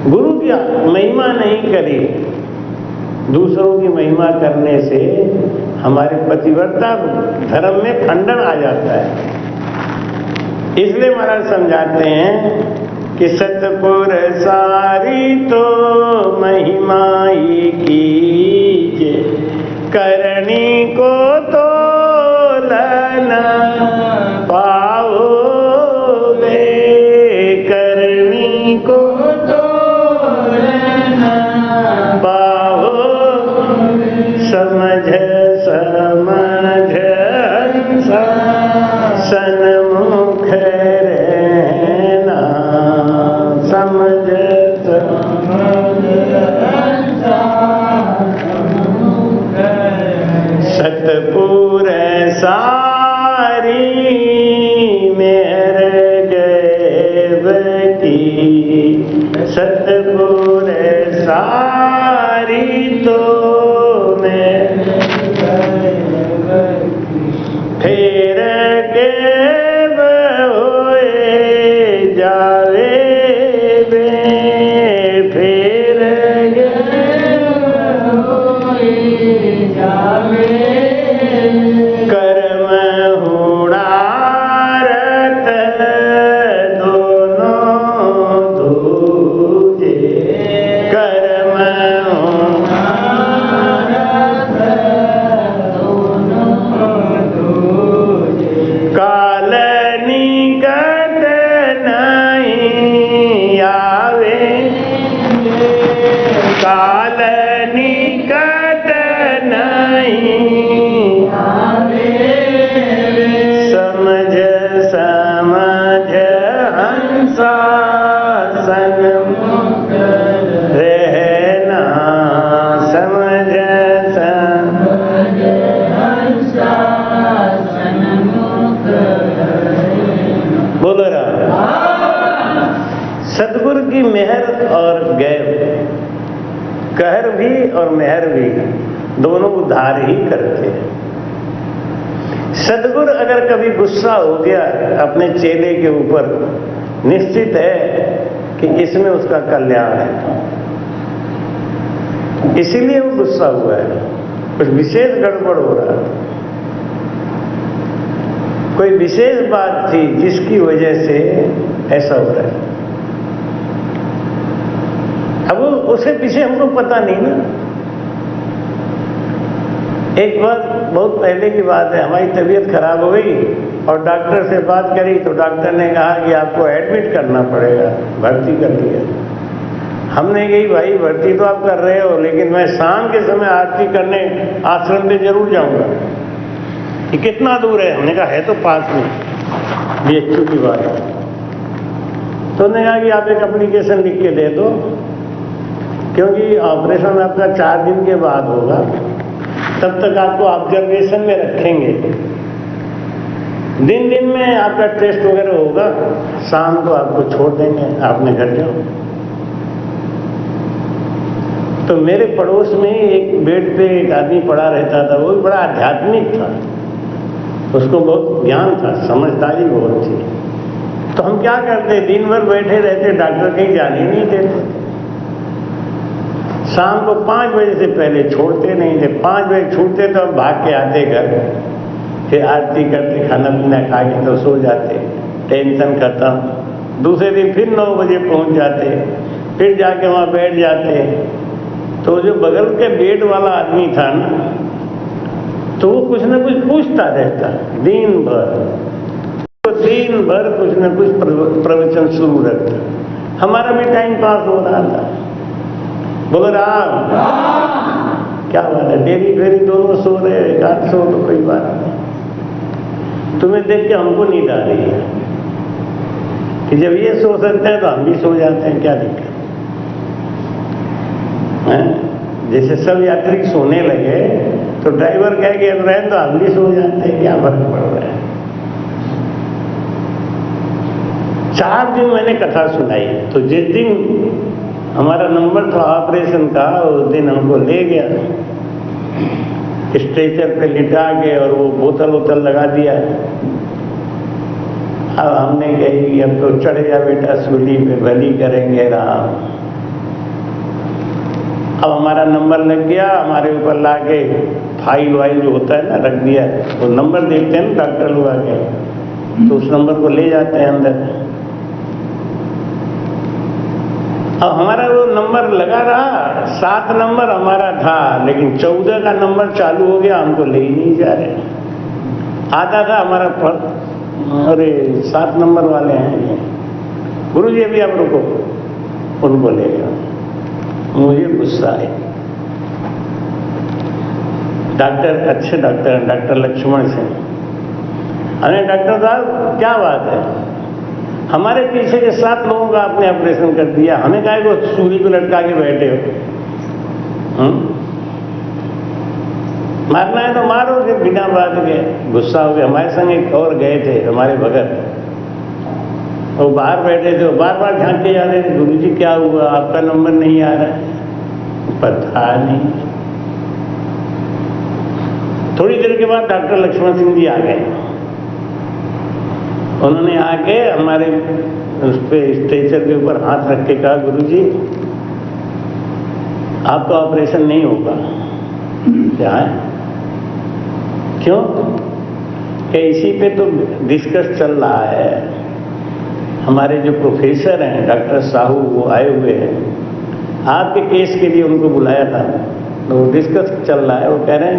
गुरु की महिमा नहीं करी, दूसरों की महिमा करने से हमारे पतिव्रता धर्म में खंडन आ जाता है। इसलिए महाराज समझाते हैं कि सतपुर सारी तो महिमा ही कीजे, करनी को तो लना पाओ वे, करनी को तो लना पाओ। समझ समझ सन्मुख रहना, समझ सतपुर सारी मेहर गैब की, सतपुर सारी तो मैं फेर गैब होए जावे बे, फेर गैब होए जावे। कर्म हुड़ारत दोनों दूजे, कर्म हुड़ारत दोनों दूजे। काल निकट नहीं आवे, काल निकट नहीं आवे। समझ समझ हंसा सन्मुख रहना, समझ समझ हंसा सन्मुख रहना। बोलो राम। सतगुरु की मेहर और गैब, कहर भी और मेहर भी दोनों उद्धार ही करते हैं। सतगुरु अगर कभी गुस्सा हो गया अपने चेले के ऊपर, निश्चित है कि इसमें उसका कल्याण है, इसीलिए वो गुस्सा हुआ है। कुछ विशेष गड़बड़ हो रहा है, कोई विशेष बात थी जिसकी वजह से ऐसा हो रहा है। अब उसके पीछे हमको पता नहीं ना। एक बार बहुत पहले की बात है, हमारी तबीयत खराब हो गई और डॉक्टर से बात करी तो डॉक्टर ने कहा कि आपको एडमिट करना पड़ेगा, भर्ती कर दिया। हमने कही भाई भर्ती तो आप कर रहे हो, लेकिन मैं शाम के समय आरती करने आश्रम पे जरूर जाऊंगा। ये कितना दूर है? हमने कहा है तो पास में, BHU की बात है। तो उन्होंने कहा कि आप एक एप्लीकेशन लिख के दे दो, क्योंकि ऑपरेशन आपका 4 दिन के बाद होगा, तब तक आपको ऑब्जर्वेशन में रखेंगे। दिन दिन में आपका टेस्ट वगैरह होगा, शाम को आपको छोड़ देंगे, आपने घर जाओ। तो मेरे पड़ोस में एक बेड पे एक आदमी पड़ा रहता था, वो भी बड़ा आध्यात्मिक था, उसको बहुत ज्ञान था, समझदारी बहुत थी। तो हम क्या करते, दिन भर बैठे रहते, डॉक्टर कहीं जाने नहीं देते। शाम को 5 बजे से पहले छोड़ते नहीं थे। 5 बजे छूटते तो हम भाग के आते घर, फिर आरती करते, खाना पीना खा के तो सो जाते, टेंशन खत्म। दूसरे दिन फिर 9 बजे पहुंच जाते, फिर जाके वहाँ बैठ जाते। तो जो बगल के बेड वाला आदमी था ना, तो वो कुछ न कुछ पूछता रहता दिन भर, तो दिन भर कुछ न कुछ प्रवचन शुरू रखता। हमारा भी टाइम पास हो रहा था। बोलो राम। क्या बात है, डेली फेरी दोनों सो रहे, एक आध सो तो कोई बात नहीं। तुम्हें देख के हमको नींद आ रही है कि जब ये सो सकते हैं तो हम भी सो जाते हैं, क्या दिक्कत है? जैसे सब यात्री सोने लगे तो ड्राइवर कह के अब रहे तो हम भी सो जाते हैं, क्या फर्क पड़ रहा है? 4 दिन मैंने कथा सुनाई। तो जिस दिन हमारा नंबर था ऑपरेशन का, उस दिन हमको ले गया स्ट्रेचर पे लिटा के और वो बोतल लगा दिया। अब हमने कही अब तो चढ़ जा बेटा सूली पे, भली करेंगे राम। अब हमारा नंबर लग गया, हमारे ऊपर लाके फाइल वाइल जो होता है ना रख दिया। तो नंबर देखते हैं ना डॉक्टर लोग आके, तो उस नंबर को ले जाते हैं अंदर। अब हमारा वो नंबर लगा रहा, 7 नंबर हमारा था, लेकिन 14 का नंबर चालू हो गया, हमको ले ही नहीं जा रहे। आता था हमारा अरे 7 नंबर वाले हैं ये, गुरुजी अभी आप रुको, उनको ले गया। मुझे गुस्सा है। डॉक्टर अच्छे डॉक्टर, डॉक्टर लक्ष्मण सिंह, अरे डॉक्टर साहब क्या बात है, हमारे पीछे के 7 लोगों का आपने ऑपरेशन कर दिया, हमें काहे को सूली पे लटका के बैठे हो? मारना है तो मारो, फिर बिना बात के। गुस्सा हो गया। हमारे संग एक और गए थे हमारे भगत, वो बाहर बैठे थे, वो बार बार झांक के जा रहे थे, गुरुजी क्या हुआ, आपका नंबर नहीं आ रहा है। पता नहीं। थोड़ी देर के बाद डॉक्टर लक्ष्मण सिंह जी आ गए। उन्होंने आके हमारे उस पे स्ट्रेचर के ऊपर हाथ रख के कहा, गुरुजी आपका ऑपरेशन नहीं होगा। क्या है? क्यों? कि इसी पे तो डिस्कस चल रहा है। हमारे जो प्रोफेसर हैं डॉक्टर साहू, वो आए हुए हैं, आपके केस के लिए उनको बुलाया था, तो डिस्कस चल रहा है। वो कह रहे हैं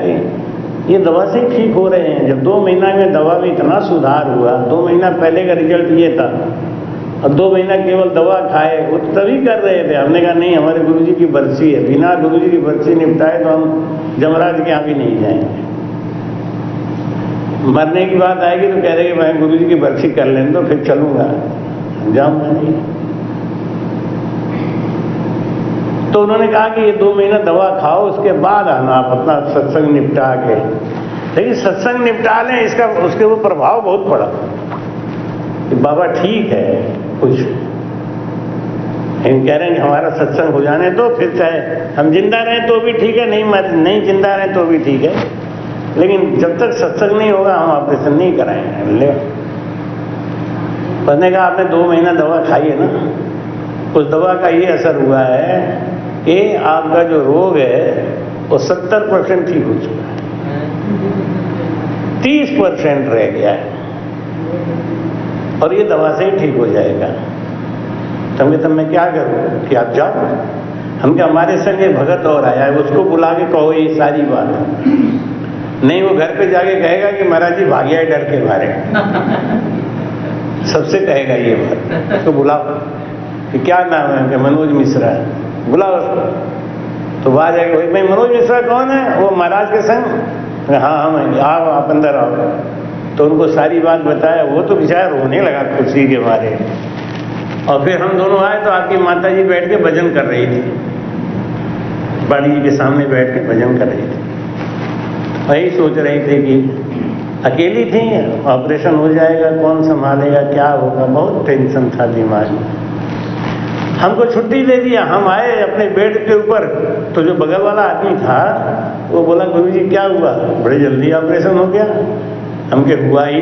कि ये दवा से ठीक हो रहे हैं। जब 2 महीना में दवा में इतना सुधार हुआ, 2 महीना पहले का रिजल्ट ये था, और 2 महीना केवल दवा खाए, वो तभी कर रहे थे। हमने कहा नहीं, हमारे गुरुजी की बरसी है, बिना गुरुजी की बरसी निपटाए तो हम जमराज के यहाँ भी नहीं जाएंगे। मरने की बात आएगी तो कह रहे कि मैं गुरुजी की बरसी कर लें तो फिर चलूंगा, जाऊंगा नहीं। तो उन्होंने कहा कि ये 2 महीना दवा खाओ, उसके बाद आना आप अपना सत्संग निपटा के। लेकिन सत्संग निपटा लें, इसका उसके ऊपर प्रभाव बहुत पड़ा कि बाबा ठीक है कुछ, हम कह रहे हैं कि हमारा सत्संग हो जाने दो, फिर चाहे हम जिंदा रहें तो भी ठीक है, नहीं जिंदा रहें तो भी ठीक है, लेकिन जब तक सत्संग नहीं होगा हम ऑपरेशन नहीं कराएंगे। ले पढ़ने का आपने 2 महीना दवा खाई है ना, उस दवा का ये असर हुआ है कि आपका जो रोग है वो 70% ठीक हो चुका है, 30% रह गया है, और ये दवा से ही ठीक हो जाएगा। तब मैं क्या करूं कि आप जाओ। हम क्या, हमारे संग एक भगत और आया है, उसको बुला के कहो ये सारी बात। नहीं, वो घर पे जाके कहेगा कि महाराज जी भाग गया डर के मारे। सबसे कहेगा ये बात। उसको बुलाओ कि क्या नाम है, कि मनोज मिश्रा है, बुलाओ उसको। तो वहाँ जाके भाई मनोज मिश्रा कौन है? वो महाराज के संग। हाँ हम आओ, आप अंदर आओ। तो उनको सारी बात बताया। वो तो बेचारा रोने लगा खुशी के मारे। और फिर हम दोनों आए तो आपकी माता जी बैठ के भजन कर रही थी, बाड़ी जी के सामने बैठ के भजन कर रही थी। वही सोच रही थी कि अकेली थी, ऑपरेशन हो जाएगा, कौन संभालेगा, क्या होगा, बहुत टेंशन था दिमाग में। हमको छुट्टी दे दिया, हम आए अपने बेड के ऊपर। तो जो बगल वाला आदमी था वो बोला, गुरुजी क्या हुआ, बड़े जल्दी ऑपरेशन हो गया। हमके हुआ ही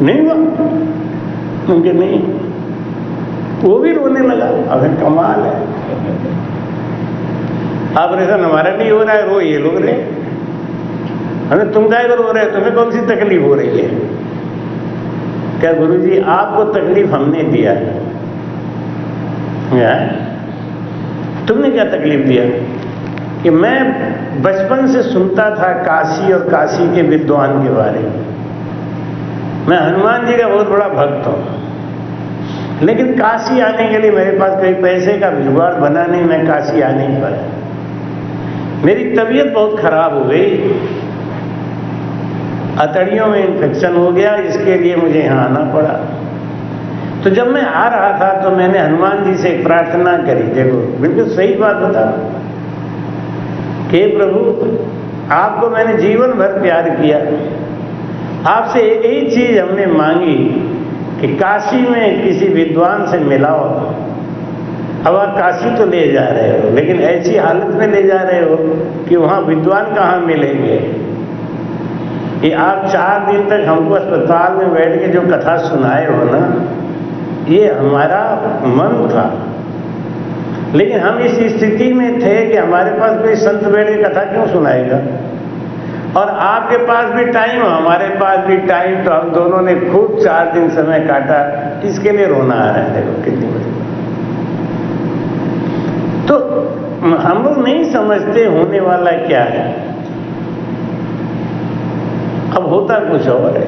नहीं हुआ, उनके नहीं। वो भी रोने लगा। अगर कमाल है, ऑपरेशन हमारा नहीं हो रहा है, रो ये लोग रहे। हमें तुम क्या रो रहे हो, तुम्हें कौन सी तकलीफ हो रही है? क्या गुरुजी आपको तकलीफ हमने दिया है? तुमने क्या तकलीफ दिया? कि मैं बचपन से सुनता था काशी और काशी के विद्वान के बारे में। मैं हनुमान जी का बहुत बड़ा भक्त हूं, लेकिन काशी आने के लिए मेरे पास कोई पैसे का जुगाड़ बना नहीं, मैं काशी आ नहीं पाया। मेरी तबीयत बहुत खराब हो गई, अतड़ियों में इन्फेक्शन हो गया, इसके लिए मुझे यहाँ आना पड़ा। तो जब मैं आ रहा था तो मैंने हनुमान जी से प्रार्थना करी। देखो बिल्कुल सही बात बता कि प्रभु आपको मैंने जीवन भर प्यार किया, आपसे एक ही चीज हमने मांगी कि काशी में किसी विद्वान से मिलाओ। अब आप काशी तो ले जा रहे हो, लेकिन ऐसी हालत में ले जा रहे हो कि वहां विद्वान कहाँ मिलेंगे। कि आप 4 दिन तक हमको अस्पताल में बैठ के जो कथा सुनाए हो ना, ये हमारा मन था, लेकिन हम इस स्थिति में थे कि हमारे पास कोई संत बैठ के कथा क्यों सुनाएगा। और आपके पास भी टाइम, हमारे पास भी टाइम, तो हम दोनों ने खूब 4 दिन समय काटा। इसके लिए रोना आ रहा है, देखो कितनी बड़ी। तो हम लोग नहीं समझते होने वाला क्या है। अब होता कुछ और है।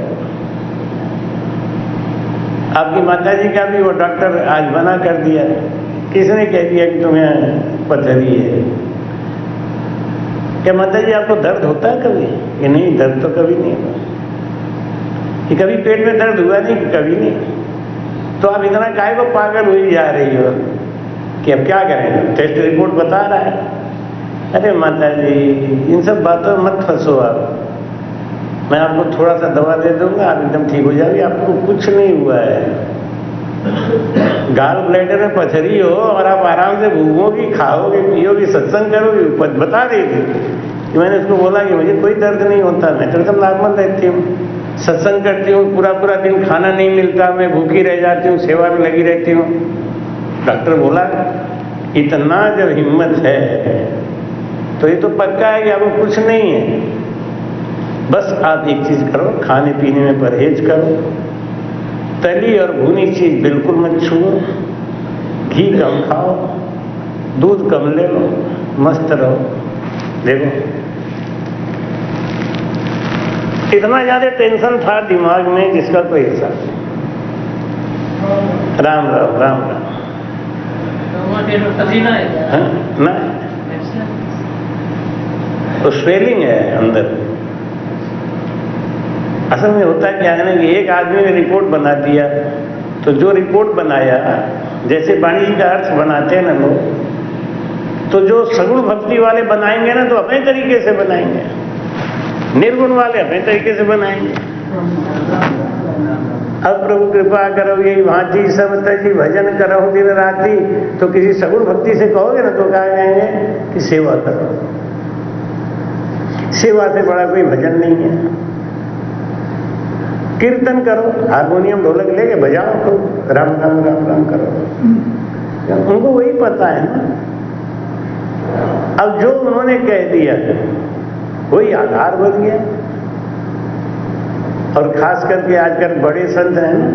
आपकी माताजी का भी वो डॉक्टर आज मना कर दिया। किसने कह दिया कि तुम्हें पथरी है? क्या माताजी आपको दर्द होता है कभी? कि नहीं, दर्द तो कभी नहीं हुआ। कि कभी पेट में दर्द हुआ नहीं? कि कभी नहीं। तो आप इतना काहे को पागल हुई जा रही हो कि अब क्या करें? टेस्ट रिपोर्ट बता रहा है। अरे माताजी, इन सब बातों में मत फंसो आप। मैं आपको थोड़ा सा दवा दे दूंगा, आप एकदम ठीक हो जाएगी। आपको कुछ नहीं हुआ है। गाल ब्लैडर में पथरी हो और आप आराम से घूमोगी, खाओगे, पियोगी, सत्संग करोगी। बता रही थी कि मैंने उसको बोला कि मुझे कोई दर्द नहीं होता, मैं तो एकदम नॉर्मल रहती हूँ, सत्संग करती हूँ, पूरा दिन खाना नहीं मिलता, मैं भूखी रह जाती हूँ, सेवा में लगी रहती हूँ। डॉक्टर बोला इतना जब हिम्मत है तो ये तो पक्का है कि आपको कुछ नहीं है। बस आप एक चीज करो, खाने पीने में परहेज करो, तली और भुनी चीज बिल्कुल मत छुओ, घी कम खाओ, दूध कम ले लो, मस्त रहो। देखो इतना ज्यादा टेंशन था दिमाग में जिसका कोई हिसाब नहीं। राम राम राम राम। ना तो स्वेलिंग है अंदर। असल में होता क्या है ना कि एक आदमी ने रिपोर्ट बना दिया, तो जो रिपोर्ट बनाया, जैसे वाणी जी का अर्थ बनाते हैं ना लोग, तो जो सगुण भक्ति वाले बनाएंगे ना तो अपने तरीके से बनाएंगे, निर्गुण वाले अपने तरीके से बनाएंगे। अब प्रभु कृपा करो यही भांति सब तजी भजन करो दिन राति, तो किसी सगुण भक्ति से कहोगे ना तो क्या कहेंगे कि सेवा करो। सेवा से बड़ा कोई भजन नहीं है। कीर्तन करो, हारमोनियम ढोलक लेके बजाओ, तो राम राम राम राम करो। उनको वही पता है ना। अब जो उन्होंने कह दिया वही आधार बन गया। और खास करके आजकल बड़े संत हैं ना,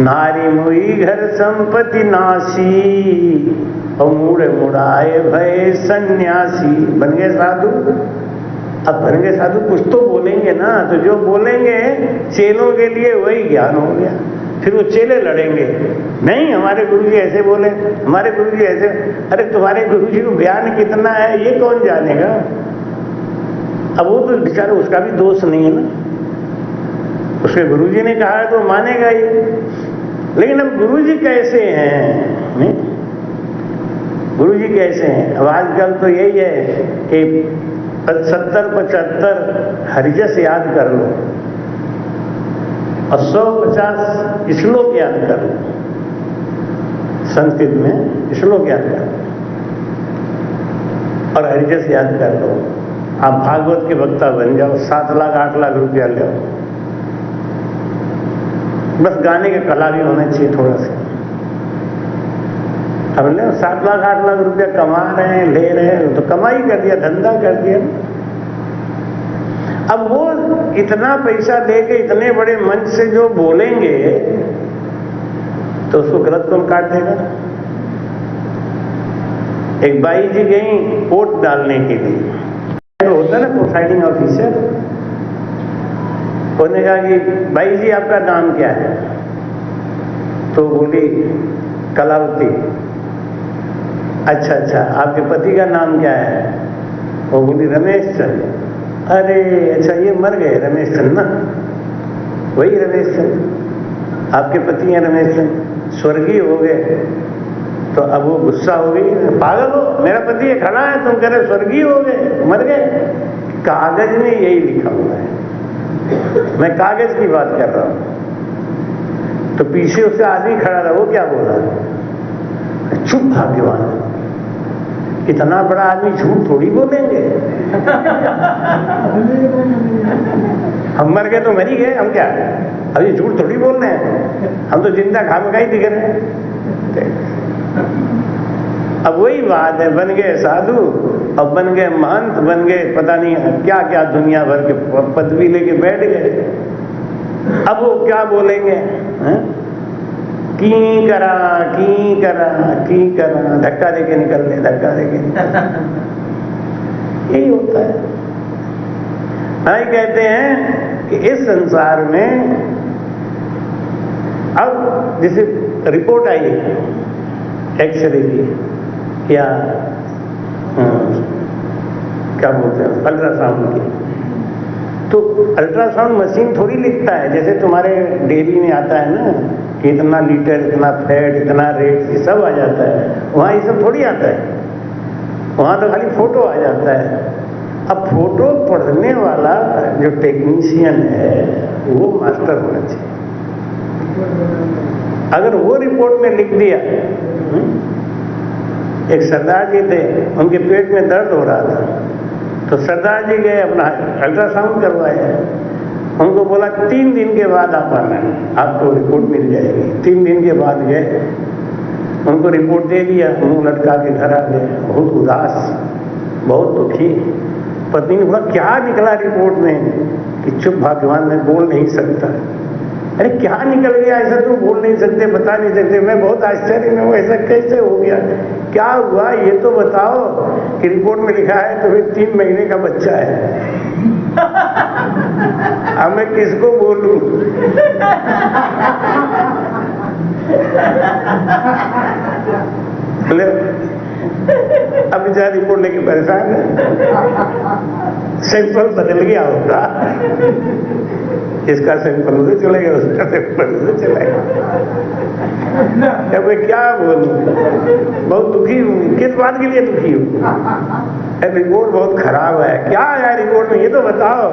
नारी मुई घर संपत्ति नासी और मुड़ मुड़ाए भय सन्यासी। बन गए साधु। अब बन गए साधु, कुछ तो बोलेंगे ना, तो जो बोलेंगे चेलों के लिए वही ज्ञान हो गया। फिर वो चेले लड़ेंगे, नहीं हमारे गुरुजी ऐसे बोले, हमारे गुरुजी ऐसे। अरे तुम्हारे गुरुजी को ज्ञान कितना है ये कौन जानेगा। अब वो तो बेचारा, उसका भी दोष नहीं है ना, उसके गुरुजी ने कहा है तो मानेगा ही। लेकिन अब गुरुजी कैसे हैं, नहीं गुरुजी कैसे हैं। अब आजकल तो यही है कि 70-75 हरिजस याद कर लो और 150 श्लोक याद कर लो। संस्कृत में श्लोक याद कर लो और हरिजस याद कर लो। आप भागवत के वक्ता बन जाओ, 7 लाख 8 लाख रुपया ले आओ। बस गाने की कला भी होना चाहिए थोड़ा सा। अब ले 7 लाख 8 लाख रुपया कमा रहे हैं, ले रहे हैं, तो कमाई कर दिया, धंधा कर दिया। अब वो इतना पैसा लेके इतने बड़े मंच से जो बोलेंगे तो उसको गलत कौन काट देगा। एक बाई जी गई वोट डालने के लिए, तो होता है ना प्रोसाइडिंग ऑफिसर, उन्होंने कहा कि बाई जी आपका नाम क्या है? तो बोली कलावती। अच्छा, आपके पति का नाम क्या है? वो बोली रमेश चंद्र। अरे अच्छा, ये मर गए रमेश चंद्र ना, वही रमेश चंद्र आपके पति हैं रमेश चंद्र, स्वर्गीय हो गए। तो अब वो गुस्सा हो गई, पागल हो, मेरा पति ये खड़ा है, तुम कह रहे स्वर्गीय हो गए, मर गए। कागज में यही लिखा हुआ है, मैं कागज की बात कर रहा हूं। तो पीछे उससे आदमी खड़ा था, वो क्या बोला? चुप भाग्यवान, इतना बड़ा आदमी झूठ थोड़ी बोलेंगे। हम मर गए तो मर ही गए, हम क्या अभी झूठ थोड़ी बोल रहे हैं, हम तो जिंदा खामखा ही दिख रहे हैं। अब वही बात है, बन गए साधु, अब बन गए महंत, बन गए पता नहीं क्या क्या दुनिया भर के पदवी लेके बैठ गए। अब वो क्या बोलेंगे? की करा की करा की करा, धक्का देके निकल ले, धक्का देके निकल। यही होता है। भाई कहते हैं कि इस संसार में अब जैसे रिपोर्ट आई है एक्सरे की या क्या बोलते हैं अल्ट्रासाउंड की, तो अल्ट्रासाउंड मशीन थोड़ी लिखता है जैसे तुम्हारे डेयरी में आता है ना कि इतना लीटर, इतना फैट, इतना रेट, ये सब आ जाता है। वहाँ ये सब थोड़ी आता है, वहाँ तो खाली फोटो आ जाता है। अब फोटो पढ़ने वाला जो टेक्नीशियन है वो मास्टर होना चाहिए। अगर वो रिपोर्ट में लिख दिया, एक सरदार जी थे, उनके पेट में दर्द हो रहा था, तो सरदार जी गए अपना अल्ट्रासाउंड करवाए, उनको बोला 3 दिन के बाद आप आना, आपको रिपोर्ट मिल जाएगी। 3 दिन के बाद गए, उनको रिपोर्ट दे दिया, मुंह लटका के घर आ गए, बहुत उदास, बहुत दुखी। पत्नी ने बोला क्या निकला रिपोर्ट में? कि चुप भाग्यवान, मैं बोल नहीं सकता। अरे क्या निकल गया? ऐसा तुम बोल नहीं सकते, बता नहीं सकते? मैं बहुत आश्चर्य में हूँ, ऐसा कैसे हो गया? क्या हुआ ये तो बताओ। कि रिपोर्ट में लिखा है तुम्हें 3 महीने का बच्चा है। अब मैं किसको बोलूं? अब बेचारा रिपोर्ट लेके परेशान है। सैंपल बदल गया होगा, इसका सैंपल उधर चलेगा, उसका सैंपल उधर चलेगा। मैं क्या बोलूं? बहुत दुखी हूँ। किस बात के लिए दुखी हूँ? रिपोर्ट बहुत खराब है। क्या आया रिपोर्ट में ये तो बताओ।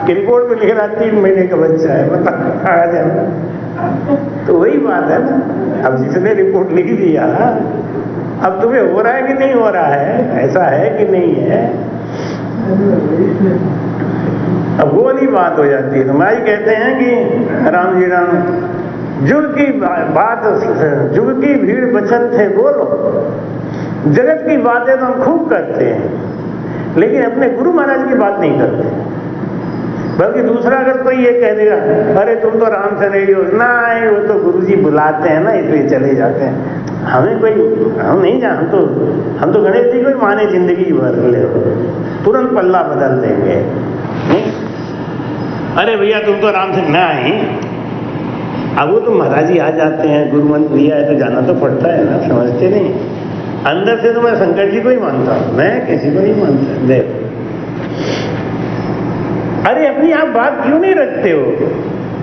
कि रिपोर्ट में लिख रहा 3 महीने का बच्चा है, बताओ आ जाए। तो वही बात है ना, अब जिसने रिपोर्ट लिख दिया, अब तुम्हें हो रहा है कि नहीं हो रहा है, ऐसा है कि नहीं है, अब वो वाली बात हो जाती है। तो माई कहते हैं कि राम जी राम, जुग की बात, जुग की भीड़ बचत थे बोलो। जगत की बातें तो हम खूब करते हैं, लेकिन अपने गुरु महाराज की बात नहीं करते। बल्कि दूसरा अगर कोई ये कह देगा अरे तुम तो राम से नहीं हो, ना आए, वो तो गुरुजी बुलाते हैं ना इसलिए चले जाते हैं। हमें कोई, हम नहीं जान, हम तो गणेश जी को ही माने जिंदगी भर ले, तुरंत पल्ला बदल देंगे। अरे भैया तुम तो राम से ना आए, अब वो तो महाराज जी आ जाते हैं, गुरु मंत्र लिया है तो जाना तो पड़ता है ना, समझते नहीं। अंदर से तो मैं शंकर जी को ही मानता हूं, मैं किसी को नहीं मानता। देख, अरे अपनी आप बात क्यों नहीं रखते हो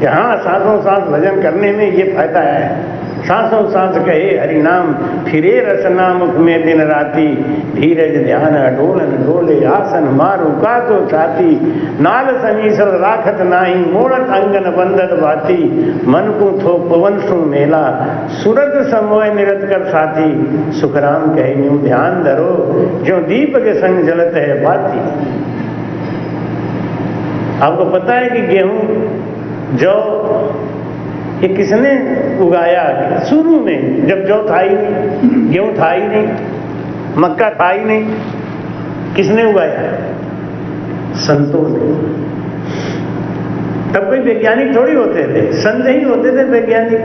कि हाँ सांसों सांस भजन करने में ये फायदा है। सांसों सांस कहे हरि नाम, फिरे रसना मुख में दिन राती, धीरज ध्यान अडोलन डोले, आसन मारू का तो छाती, नाल समीसल राखत नाही, मोड़त अंगन बंदत बाती, मन को थो पवन सु मेला, सुरत समोय निरत कर साथी, सुखराम कहे यूं ध्यान धरो, जो दीप के संग जलत है बाती। आपको पता है कि गेहूं, जौ, ये किसने उगाया? शुरू में जब जौ था ही नहीं, गेहूं था ही नहीं, मक्का था ही नहीं, किसने उगाया? संतों ने। तब कोई वैज्ञानिक थोड़ी होते थे, संत ही होते थे वैज्ञानिक।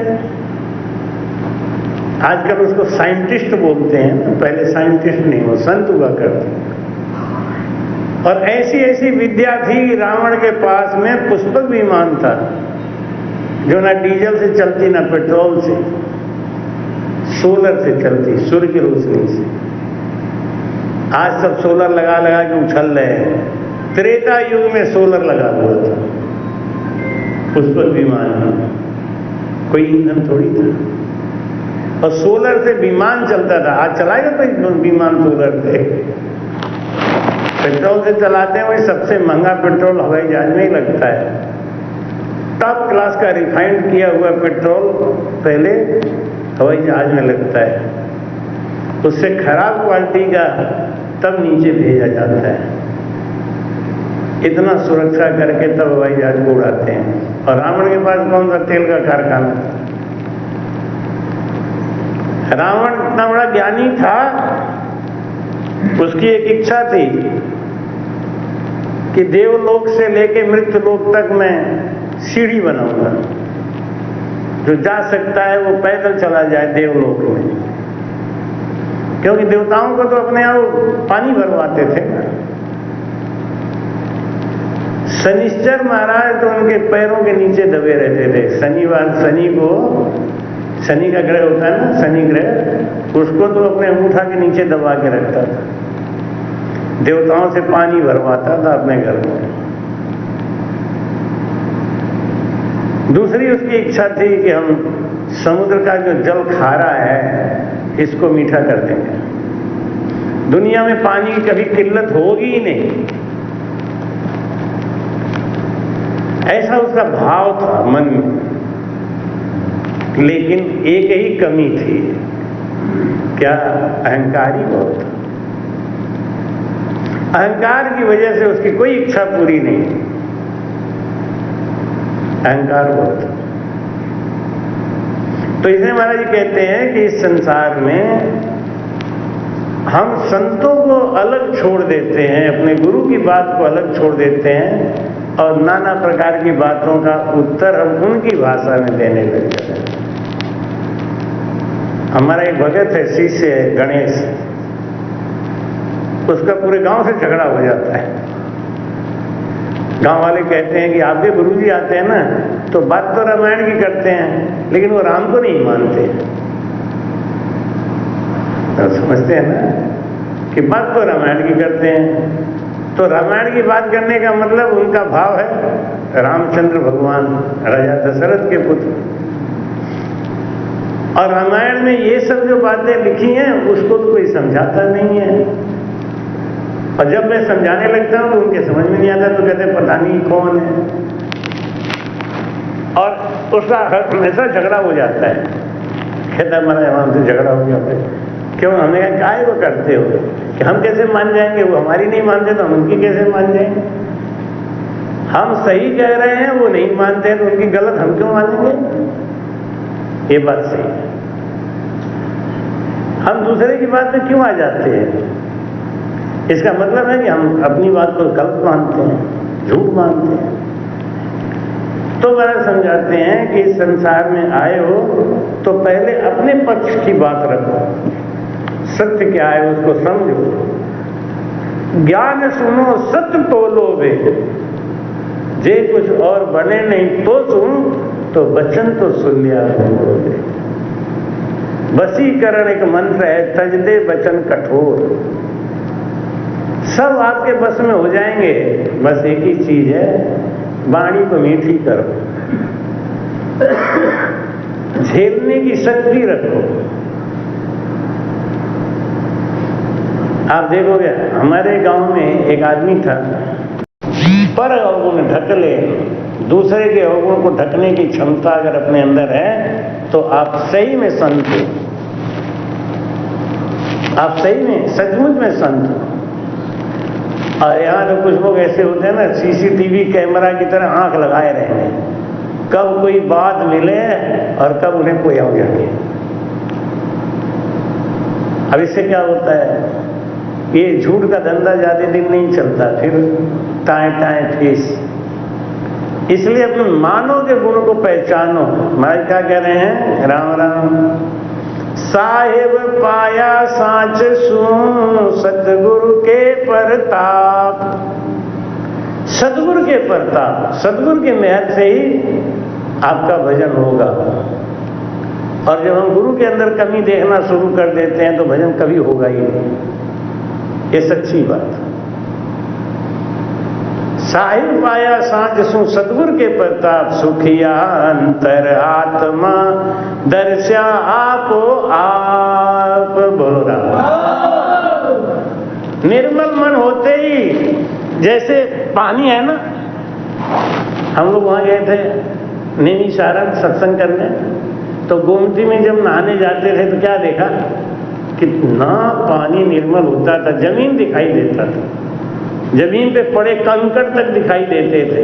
आजकल उसको साइंटिस्ट बोलते हैं, पहले साइंटिस्ट नहीं, वो संत हुआ करते। और ऐसी ऐसी विद्या थी रावण के पास में, पुष्पक विमान था जो ना डीजल से चलती ना पेट्रोल से, सोलर से चलती, सूर्य की रोशनी से। आज सब सोलर लगा लगा के उछल रहे हैं, त्रेता युग में सोलर लगा हुआ था पुष्पक विमान में, कोई ईंधन थोड़ी था। और सोलर से विमान चलता था। आज चलाएगा कोई विमान सोलर से? पेट्रोल से चलाते हैं, वही सबसे महंगा पेट्रोल हवाई जहाज में ही लगता है। टॉप क्लास का रिफाइंड किया हुआ पेट्रोल पहले हवाई जहाज में लगता है, उससे खराब क्वालिटी का तब नीचे भेजा जाता है। इतना सुरक्षा करके तब हवाई जहाज को उड़ाते हैं। और रावण के पास कौन सा तेल का कारखाना? रावण इतना बड़ा ज्ञानी था, उसकी एक इच्छा थी कि देवलोक से लेके मृत्युलोक तक मैं सीढ़ी बनाऊंगा, जो जा सकता है वो पैदल चला जाए देवलोक में, क्योंकि देवताओं को तो अपने आप पानी भरवाते थे। शनिश्चर महाराज तो उनके पैरों के नीचे दबे रहते थे। शनि का ग्रह होता है ना, शनि ग्रह, उसको तो अपने अंगूठा के नीचे दबा के रखता था, देवताओं से पानी भरवाता था अपने घर में। दूसरी उसकी इच्छा थी कि हम समुद्र का जो जल खारा है इसको मीठा कर देंगे, दुनिया में पानी की कभी किल्लत होगी ही नहीं, ऐसा उसका भाव था मन में। लेकिन एक ही कमी थी, क्या? अहंकारी बहुत था। अहंकार की वजह से उसकी कोई इच्छा पूरी नहीं, अहंकार बहुत। तो इसलिए महाराज जी कहते हैं कि इस संसार में हम संतों को अलग छोड़ देते हैं, अपने गुरु की बात को अलग छोड़ देते हैं, और नाना प्रकार की बातों का उत्तर हम उनकी भाषा में देने लग जाते हैं। हमारा एक भगत है, शिष्य है गणेश, उसका पूरे गांव से झगड़ा हो जाता है। गांव वाले कहते हैं कि आपके गुरुजी आते हैं ना तो बात तो रामायण की करते हैं, लेकिन वो राम को नहीं मानते। तो समझते हैं ना कि बात तो रामायण की करते हैं। तो रामायण की बात करने का मतलब उनका भाव है रामचंद्र भगवान, राजा दशरथ के पुत्र। और रामायण में ये सब जो बातें लिखी हैं उसको तो कोई समझाता नहीं है, और जब मैं समझाने लगता हूं तो उनके समझ में नहीं आता, तो कहते हैं पता नहीं कौन है, और उसका हमेशा झगड़ा हो जाता है। कहता है महाराज हमसे झगड़ा हो गया। क्यों? हमने कहा काय वो करते हो कि हम कैसे मान जाएंगे, वो हमारी नहीं मानते तो हम उनकी कैसे मान जाएंगे? हम सही कह रहे हैं, वो नहीं मानते हैं, तो उनकी गलत हम क्यों मानेंगे? ये बात सही है। हम दूसरे की बात में क्यों आ जाते हैं? इसका मतलब है कि हम अपनी बात को गलत मानते हैं, झूठ मानते हैं। तो बड़ा समझाते हैं कि इस संसार में आए हो तो पहले अपने पक्ष की बात रखो, सत्य क्या है उसको समझो, ज्ञान सुनो सत्य तोलो वे, जे कुछ और बने नहीं तो सुन, तो वचन तो सुन लिया होगे। वशीकरण एक मंत्र है, तज दे वचन कठोर, सब आपके बस में हो जाएंगे, बस एक ही चीज है, वाणी को मीठी करो, झेलने की शक्ति रखो। आप देखोगे हमारे गांव में एक आदमी था, पर अवगुण ढक ले, दूसरे के अवगुण को ढकने की क्षमता अगर अपने अंदर है तो आप सही में संत हो, आप सही में सचमुच में संत हो। और यहाँ तो कुछ लोग ऐसे होते हैं ना, सीसीटीवी कैमरा की तरह आंख लगाए रहे हैं, कब कोई बात मिले और कब उन्हें कोई हो जाए। अब इससे क्या होता है, ये झूठ का धंधा ज्यादा दिन नहीं चलता, फिर टाएं टाएं फीस। इसलिए अपने मानव के गुण को पहचानो। महाराज क्या कह रहे हैं? राम राम। साहिब पाया साच सुन, सतगुरु के प्रताप, सतगुरु के प्रताप, सतगुरु के मेहर से ही आपका भजन होगा। और जब हम गुरु के अंदर कमी देखना शुरू कर देते हैं तो भजन कभी होगा ही नहीं, ये सच्ची बात। साहिब पाया साँझ सु, सतगुरु के प्रताप, सुखिया अंतर आत्मा दर्शा आपो आप। बोलो निर्मल मन होते ही, जैसे पानी है ना, हम लोग वहां गए थे नैमिषारण्य सत्संग करने, तो गोमती में जब नहाने जाते थे तो क्या देखा, कितना पानी निर्मल होता था, जमीन दिखाई देता था, जमीन पे पड़े कंकड़ तक दिखाई देते थे,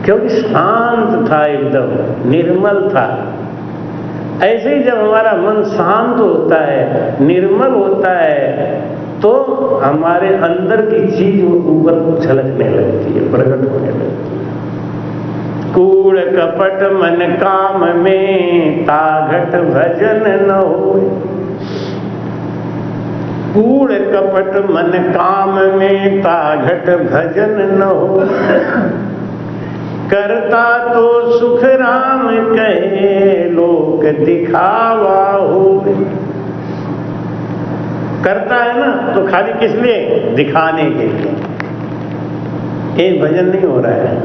क्योंकि शांत था, एकदम निर्मल था। ऐसे ही जब हमारा मन शांत होता है, निर्मल होता है, तो हमारे अंदर की चीज ऊपर झलकने लगती है, प्रकट होने लगती है। कूड़ कपट मन काम में ताघट भजन न होए, कूड़ कपट मन काम में ताघट भजन न होए, करता तो सुख राम कहे लोक दिखावा होए। करता है ना तो खाली किस लिए, दिखाने के लिए, ये भजन नहीं हो रहा है।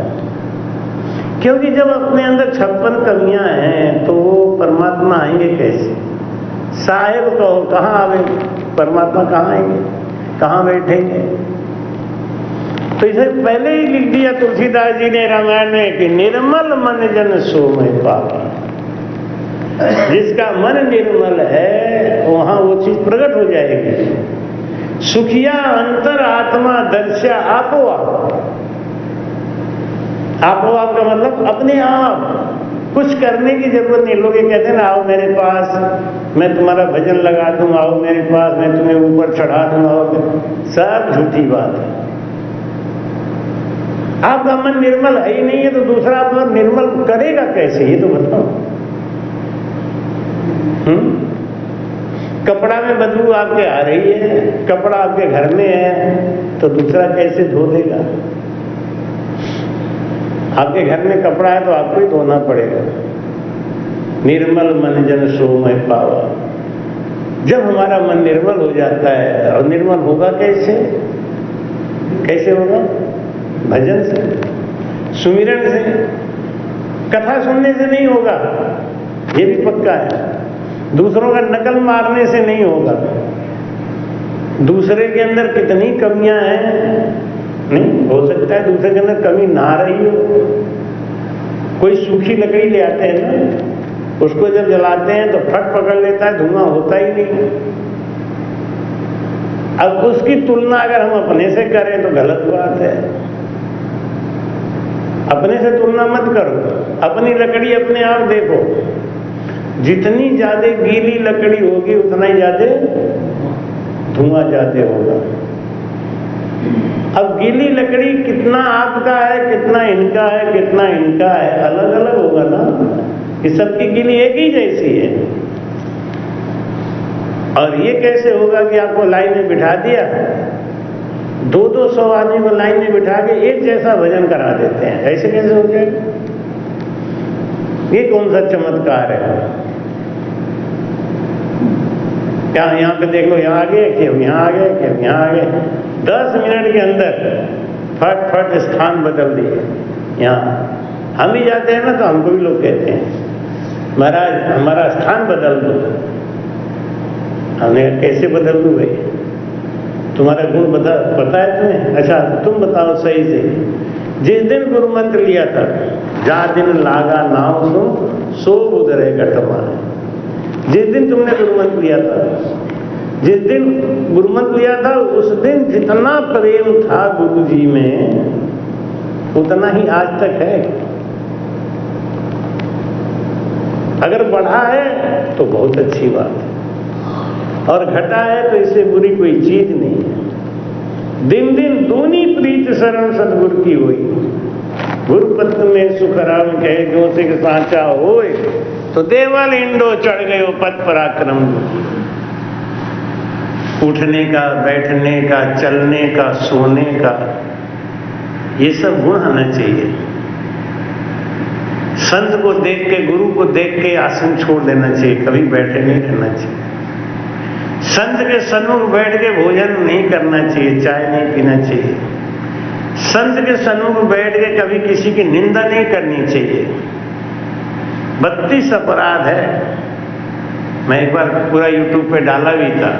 क्योंकि जब अपने अंदर 56 कमियां हैं तो वो परमात्मा आएंगे कैसे? साहेब कहो कहाँ आवे, परमात्मा कहाँ आएंगे, कहाँ बैठेंगे? तो इसे पहले ही लिख दिया तुलसीदास जी ने रामायण में कि निर्मल मन जन सो मैं पावा। जिसका मन निर्मल है वहां वो चीज प्रकट हो जाएगी। सुखिया अंतर आत्मा दर्शा आपो आप का मतलब अपने आप, कुछ करने की जरूरत नहीं। लोग ये कहते हैं ना, आओ मेरे पास मैं तुम्हारा भजन लगा दूं, आओ मेरे पास मैं तुम्हें ऊपर चढ़ा दूं, सब झूठी बात है। आपका मन निर्मल है ही नहीं है तो दूसरा आपको निर्मल करेगा कैसे, ये तो बताओ। कपड़ा में बदबू आपके आ रही है, कपड़ा आपके घर में है तो दूसरा कैसे धो देगा? आपके घर में कपड़ा है तो आपको ही धोना पड़ेगा। निर्मल मन जन सो मैं पावा। जब हमारा मन निर्मल हो जाता है, और निर्मल होगा कैसे, कैसे होगा? भजन से, सुमिरन से, कथा सुनने से नहीं होगा, ये भी पक्का है। दूसरों का नकल मारने से नहीं होगा। दूसरे के अंदर कितनी कमियां हैं, नहीं हो सकता है दूसरे के अंदर कमी ना रही हो। कोई सूखी लकड़ी ले आते हैं ना, उसको जब जलाते हैं तो फट पकड़ लेता है, धुआं होता ही नहीं। अब उसकी तुलना अगर हम अपने से करें तो गलत बात है। अपने से तुलना मत करो, अपनी लकड़ी अपने आप देखो। जितनी ज्यादा गीली लकड़ी होगी उतना ही ज्यादा धुआं ज्यादा होगा। अब गीली लकड़ी कितना आपका है, कितना इनका है, कितना इनका है, अलग अलग होगा ना, कि सबकी गीली एक ही जैसी है। और ये कैसे होगा कि आपको लाइन में बिठा दिया, 200 आदमी को लाइन में बिठा के एक जैसा भजन करा देते हैं, ऐसे कैसे हो जाएगा? ये कौन सा चमत्कार है? क्या यहाँ पे देख लो, यहाँ आ गए, क्यों यहाँ आ गए, क्यों यहाँ आ गए। 10 मिनट के अंदर फट फट स्थान बदल दिए। यहाँ हम भी जाते हैं ना तो हमको भी लोग कहते हैं, महाराज हमारा स्थान बदल दो। हमने कैसे बदल दूं भाई, तुम्हारा गुण पता है तुम्हें? अच्छा तुम बताओ सही से। जिस दिन गुरु मंत्र लिया था, जा दिन लागा नाव तुम सो उधरे घटमा। जिस दिन तुमने गुरु मंत्र लिया था, जिस दिन गुरु मंत्र लिया था उस दिन जितना प्रेम था गुरु जी में उतना ही आज तक है। अगर बढ़ा है तो बहुत अच्छी बात है, और घटा है तो इससे बुरी कोई चीज नहीं है। दिन दिन दूनी प्रीत शरण सतगुरु की हुई, गुरुपत्र में सुखराम कहे जो से सांचा होए, तो देवल इंडो चढ़ गयो पद पराक्रम। उठने का, बैठने का, चलने का, सोने का, ये सब गुण आना चाहिए। संत को देख के, गुरु को देख के आसन छोड़ देना चाहिए, कभी बैठे नहीं रहना चाहिए। संत के सन्मुख बैठ के भोजन नहीं करना चाहिए, चाय नहीं पीना चाहिए। संत के सन्मुख बैठ के कभी किसी की निंदा नहीं करनी चाहिए। 32 अपराध है, मैं एक बार पूरा YouTube पे डाला भी था।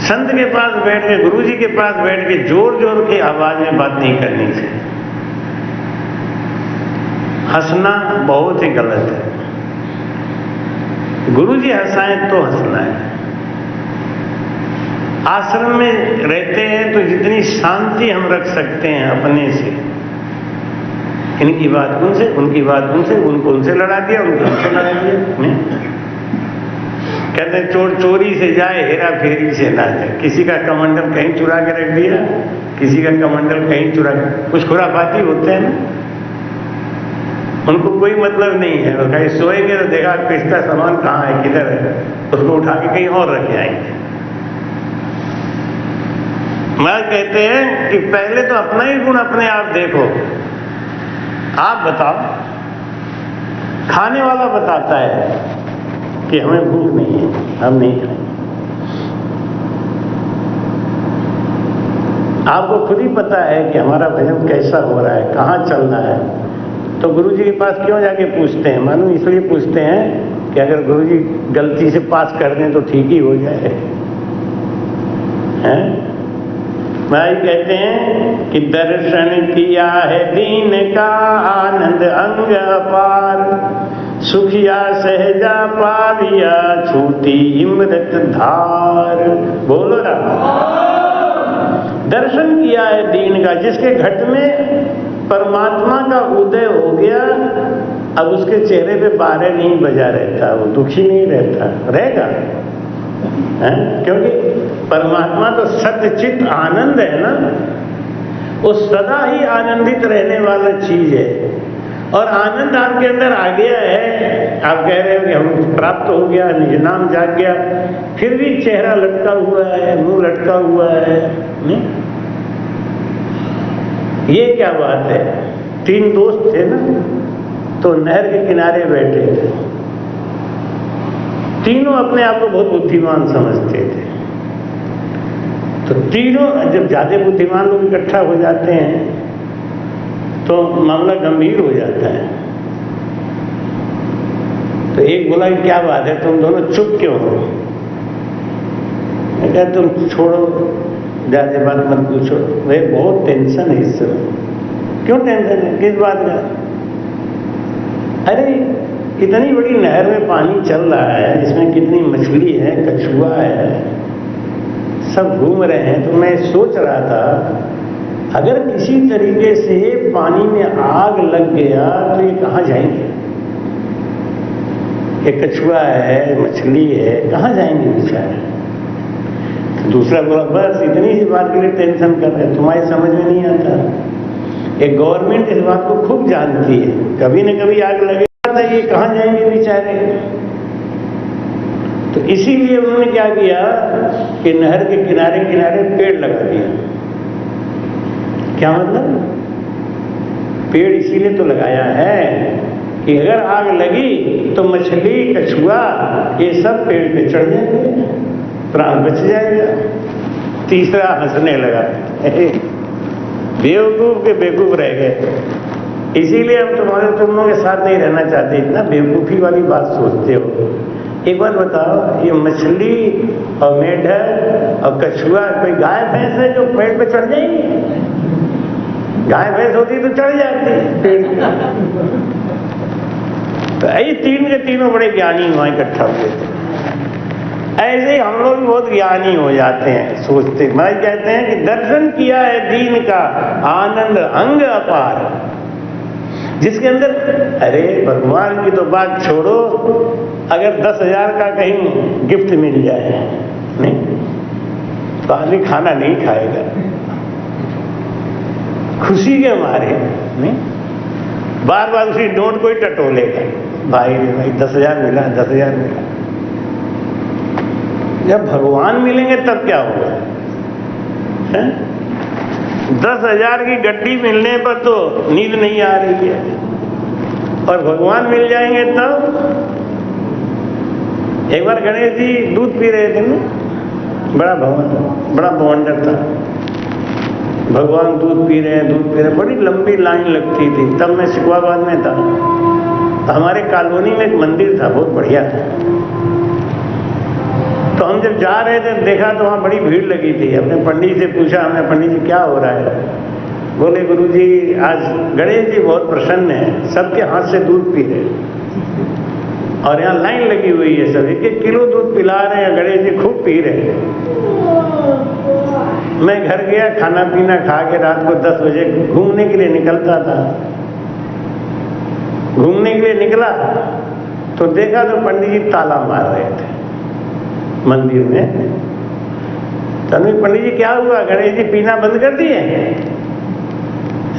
संत के पास बैठ के, गुरु जी के पास बैठ के जोर जोर के आवाज में बात नहीं करनी चाहिए। हंसना बहुत ही गलत है। गुरुजी हंसाएं तो हंसना है। आश्रम में रहते हैं तो जितनी शांति हम रख सकते हैं अपने से, इनकी बात उनसे, उनकी बात उनसे, उनको उनसे लड़ा दिया, उनको उनसे लड़ा दिया। कहते हैं चोर चोरी से जाए, हेरा फेरी से ना जाए। किसी का कमंडल कहीं चुरा के रख दिया, किसी का कमंडल कहीं चुरा के, कुछ खुराफाती होते हैं ना, उनको कोई मतलब नहीं है। वो कहीं सोएंगे तो देखा किसका सामान कहाँ है, किधर है, उसको उठा के कहीं और रख जाएंगे। महाराज कहते हैं कि पहले तो अपना ही गुण अपने आप देखो। आप बताओ, खाने वाला बताता है कि हमें भूख नहीं है, हम नहीं खाएंगे। आपको खुद ही पता है कि हमारा भजन कैसा हो रहा है, कहाँ चल रहा है, तो गुरुजी के पास क्यों जाके पूछते हैं? मालूम इसलिए पूछते हैं कि अगर गुरुजी गलती से पास कर दें तो ठीक ही हो जाए। हैं? भाई कहते हैं कि दर्शन किया है दीन का आनंद अंग अपार, सुखिया सहजा पालिया छूटी इमृत धार। बोलो ना, दर्शन किया है दीन का, जिसके घट में परमात्मा का उदय हो गया, अब उसके चेहरे पे बारे नहीं बजा रहता, वो दुखी नहीं रहता, रहेगा है? क्योंकि परमात्मा तो सत्यचित आनंद है ना, वो सदा ही आनंदित रहने वाला चीज है। और आनंद आपके अंदर आ गया है, आप कह रहे हो कि हम प्राप्त हो गया, निज नाम जाग गया, फिर भी चेहरा लटका हुआ है, मुंह लटका हुआ है, नहीं? ये क्या बात है? 3 दोस्त थे ना, तो नहर के किनारे बैठे थे, तीनों अपने आप को बहुत बुद्धिमान समझते थे। तो तीनों, जब ज्यादा बुद्धिमान लोग इकट्ठा हो जाते हैं तो मामला गंभीर हो जाता है। तो एक बोला कि क्या बात है, तुम दोनों चुप क्यों हो? मैं कहा तुम छोड़ो, ज्यादा बात मत पूछो, भाई बहुत टेंशन है इस समय। क्यों टेंशन है, किस बात का? अरे इतनी बड़ी नहर में पानी चल रहा है, इसमें कितनी मछली है, कछुआ है, सब घूम रहे हैं। तो मैं सोच रहा था अगर किसी तरीके से पानी में आग लग गया तो ये कहाँ जाएंगे? ये कछुआ है, मछली है, कहाँ जाएंगे बेचारे? तो दूसरा बोला बस इतनी सी बात के लिए टेंशन कर रहे, तुम्हारी समझ में नहीं आता। एक गवर्नमेंट इस बात को खूब जानती है, कभी न कभी आग लगे, ये कहाँ जाएंगे बेचारे? तो इसीलिए उन्होंने क्या किया कि नहर के किनारे किनारे पेड़ लगा दिया। क्या मतलब? पेड़ इसीलिए तो लगाया है कि अगर आग लगी तो मछली, कछुआ, ये सब पेड़ पे चढ़ जाएंगे, प्राण बच जाएगा। तीसरा हंसने लगा, बेवकूफ के बेवकूफ रह गए, इसीलिए हम तुम लोगों के साथ नहीं रहना चाहते, इतना बेवकूफ़ी वाली बात सोचते हो। एक बात बताओ, ये मछली और मेढक और कछुआ कोई गाय भैंस है जो पेड़ पे चढ़ जाएंगे? गाय भैंस होती तो चढ़ जाती पेड़ पे। तो ये 3 के तीनों बड़े ज्ञानी वहां इकट्ठा हुए थे। ऐसे ही हम लोग भी बहुत ज्ञानी हो जाते हैं, सोचते। मैं कहते हैं कि दर्शन किया है दीन का आनंद अंग अपार, जिसके अंदर, अरे भगवान की तो बात छोड़ो, अगर 10,000 का कहीं गिफ्ट मिल जाए नहीं तो आदमी खाना नहीं खाएगा, खुशी के मारे नहीं, बार बार उसी नोट को ही टटोलेगा, भाई 10,000 मिला, 10,000 मिला। जब भगवान मिलेंगे तब क्या होगा? 10,000 की गड्डी मिलने पर तो नींद नहीं आ रही है, और भगवान मिल जाएंगे तब। एक बार गणेश जी दूध पी रहे थे ना, बड़ा भवंडर था, भगवान दूध पी रहे, बड़ी लंबी लाइन लगती थी। तब मैं सिकवाबाद में था, तो हमारे कॉलोनी में एक मंदिर था, बहुत बढ़िया था। तो हम जब जा रहे थे देखा तो वहाँ बड़ी भीड़ लगी थी। अपने पंडित से पूछा, हमने पंडित जी क्या हो रहा है? बोले गुरुजी आज गणेश जी बहुत प्रसन्न है, सबके हाथ से दूध पी रहे और यहाँ लाइन लगी हुई है, सब 1-1 किलो दूध पिला रहे हैं, गणेश जी खूब पी रहे हैं। मैं घर गया, खाना पीना खा के रात को 10 बजे घूमने के लिए निकलता था। घूमने के लिए निकला तो देखा तो पंडित जी ताला मार रहे थे मंदिर में। तभी पंडित जी क्या हुआ, गणेश जी पीना बंद कर दिए?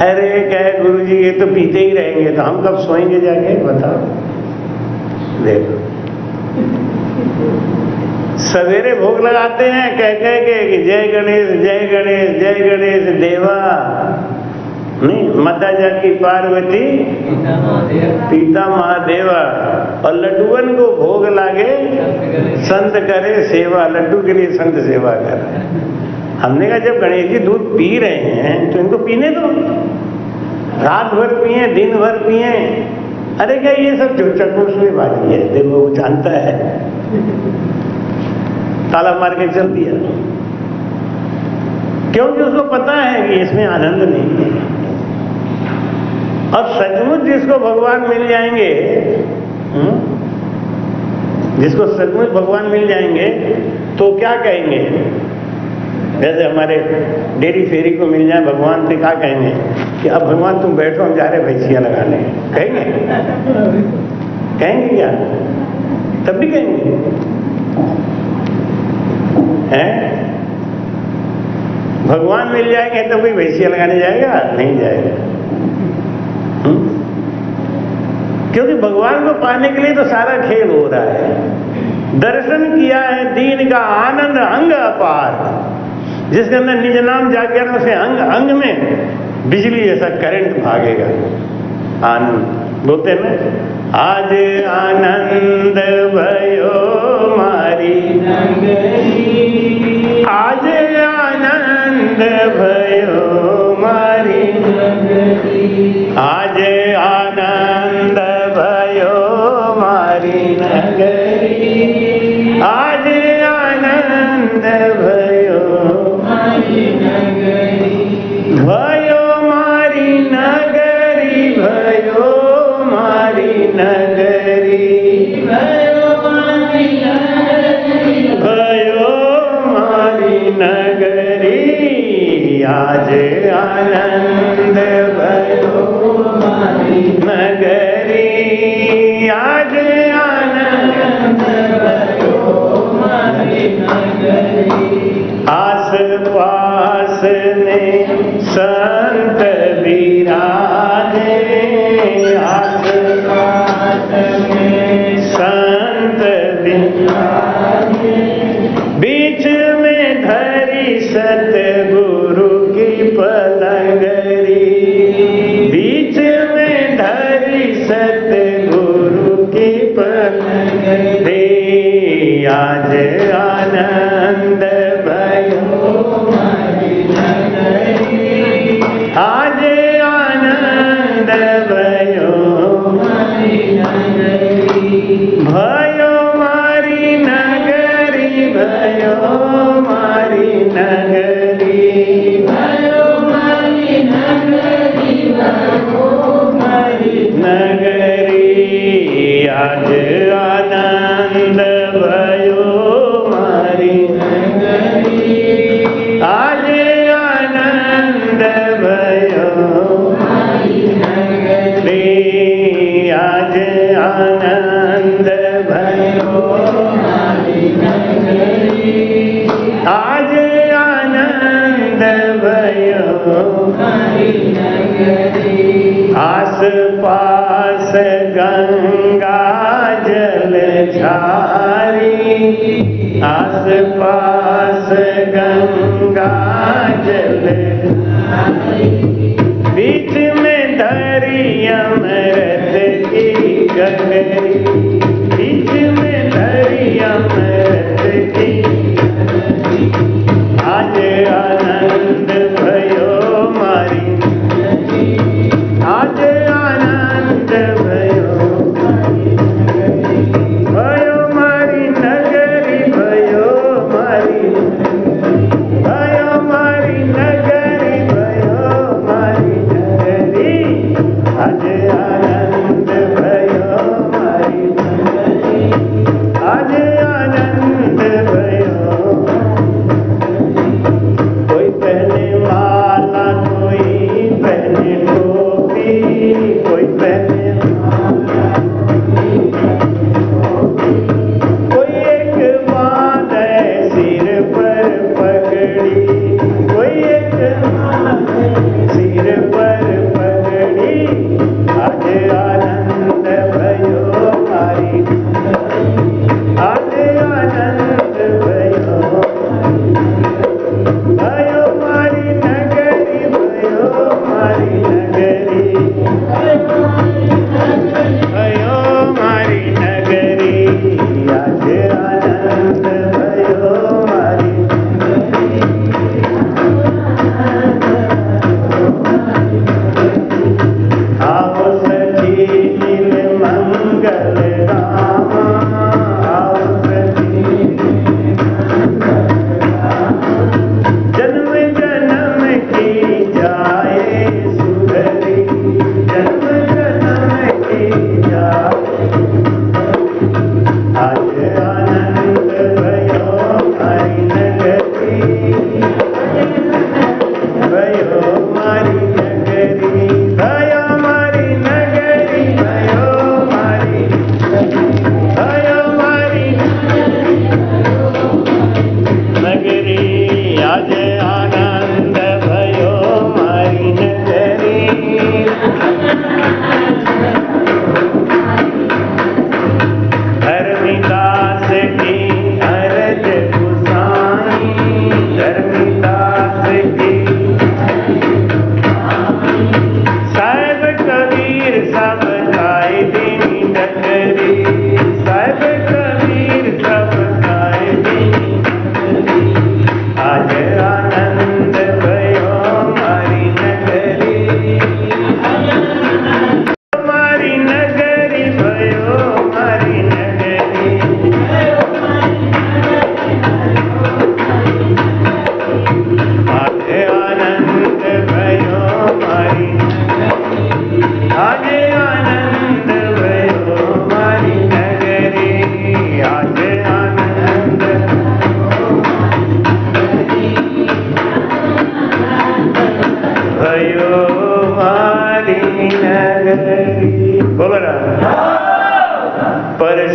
अरे कहे गुरुजी ये तो पीते ही रहेंगे, तो हम कब सोएंगे जाके बताओ। देखो सवेरे भोग लगाते हैं कह के कि जय गणेश जय गणेश जय गणेश देवा, नहीं माता जा की पार्वती पिता महादेवा, और लड्डुअन को भोग लागे संत करे सेवा, लड्डू के लिए संत सेवा करे। हमने कहा जब गणेश जी दूध पी रहे हैं तो इनको पीने दो, रात भर पिए दिन भर पिए। अरे क्या ये सब जो चकोस में बाजी है, देखो वो जानता है, ताला मार के चल दिया, क्योंकि उसको पता है कि इसमें आनंद नहीं है। और सचमुच जिसको भगवान मिल जाएंगे, जिसको सचमुच भगवान मिल जाएंगे तो क्या कहेंगे? जैसे हमारे डेरी फेरी को मिल जाए भगवान, तो क्या कहेंगे कि अब भगवान तुम बैठो हम जा रहे भैंसियां लगाने, कहेंगे? कहेंगे क्या? तब भी कहेंगे हैं? भगवान मिल जाएंगे तो कोई भैंसियां लगाने जाएगा? नहीं जाएगा। क्योंकि भगवान को पाने के लिए तो सारा खेल हो रहा है। दर्शन किया है दीन का आनंद अंग अपार, जिसके अंदर निज नाम जाकर उसे अंग अंग में बिजली जैसा करंट भागेगा। आनंद बोलते हैं ना, आज आनंद भयो मारी नगरी, आज आनंद भयो मारी नगरी, आज आनंद भयो मारी नगरी, आज आनंद भयो मारी नगरी, भयो मारी नगरी, भयो मारी नगरी, भयो मारी नगरी, भयो मारी नगरी, आज आनंद भयो मारी नगरी, आज आनंद भयो मारी नगरी। आस पास ने संत विराजे, आस पास में संत विराजे, बीच में धरी सतगुरु की पलंगरी, बीच में धरी सतगुरु की पलंगरी, आज आनंद भयो मारी नगरी, आज आनंद भयो मारी नगरी, भयो मारी नगरी, भयो मारी नगरी, भयो मारी नगरी, भयो मारी नगरी, आज आनंद भयो मारी नगरी, आज आनंद भयो मारी नगरी, आज आनंद भयो मारी नगरी, आज आनंद भयो मारी नगरी। आस पास गंगा जल झारी, आस पास गंगा जल झारी, बीच में धरी अमृत की गगरी, बीच में धरी अमृत की गगरी, आज आनंद भयो मारी नगरी, आज आनंद भयो मारी नगरी, भयो मारी नगरी, भयो मारी नगरी, भयो मारी नगरी, भयो मारी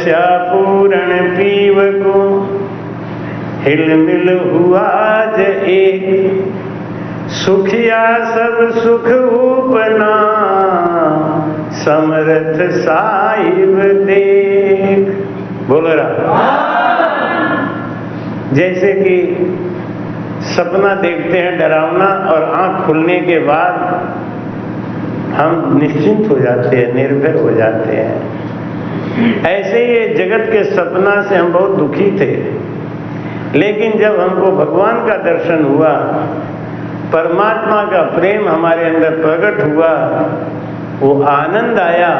परस्या पूरण पीव को हिल मिल हुआ ज एक, सुखिया सब सुख उपना समर्थ साहिब देख। बोल रहा जैसे कि सपना देखते हैं डरावना और आंख खुलने के बाद हम निश्चिंत हो जाते हैं, निर्भय हो जाते हैं। ऐसे ही जगत के सपना से हम बहुत दुखी थे, लेकिन जब हमको भगवान का दर्शन हुआ, परमात्मा का प्रेम हमारे अंदर प्रकट हुआ, वो आनंद आया,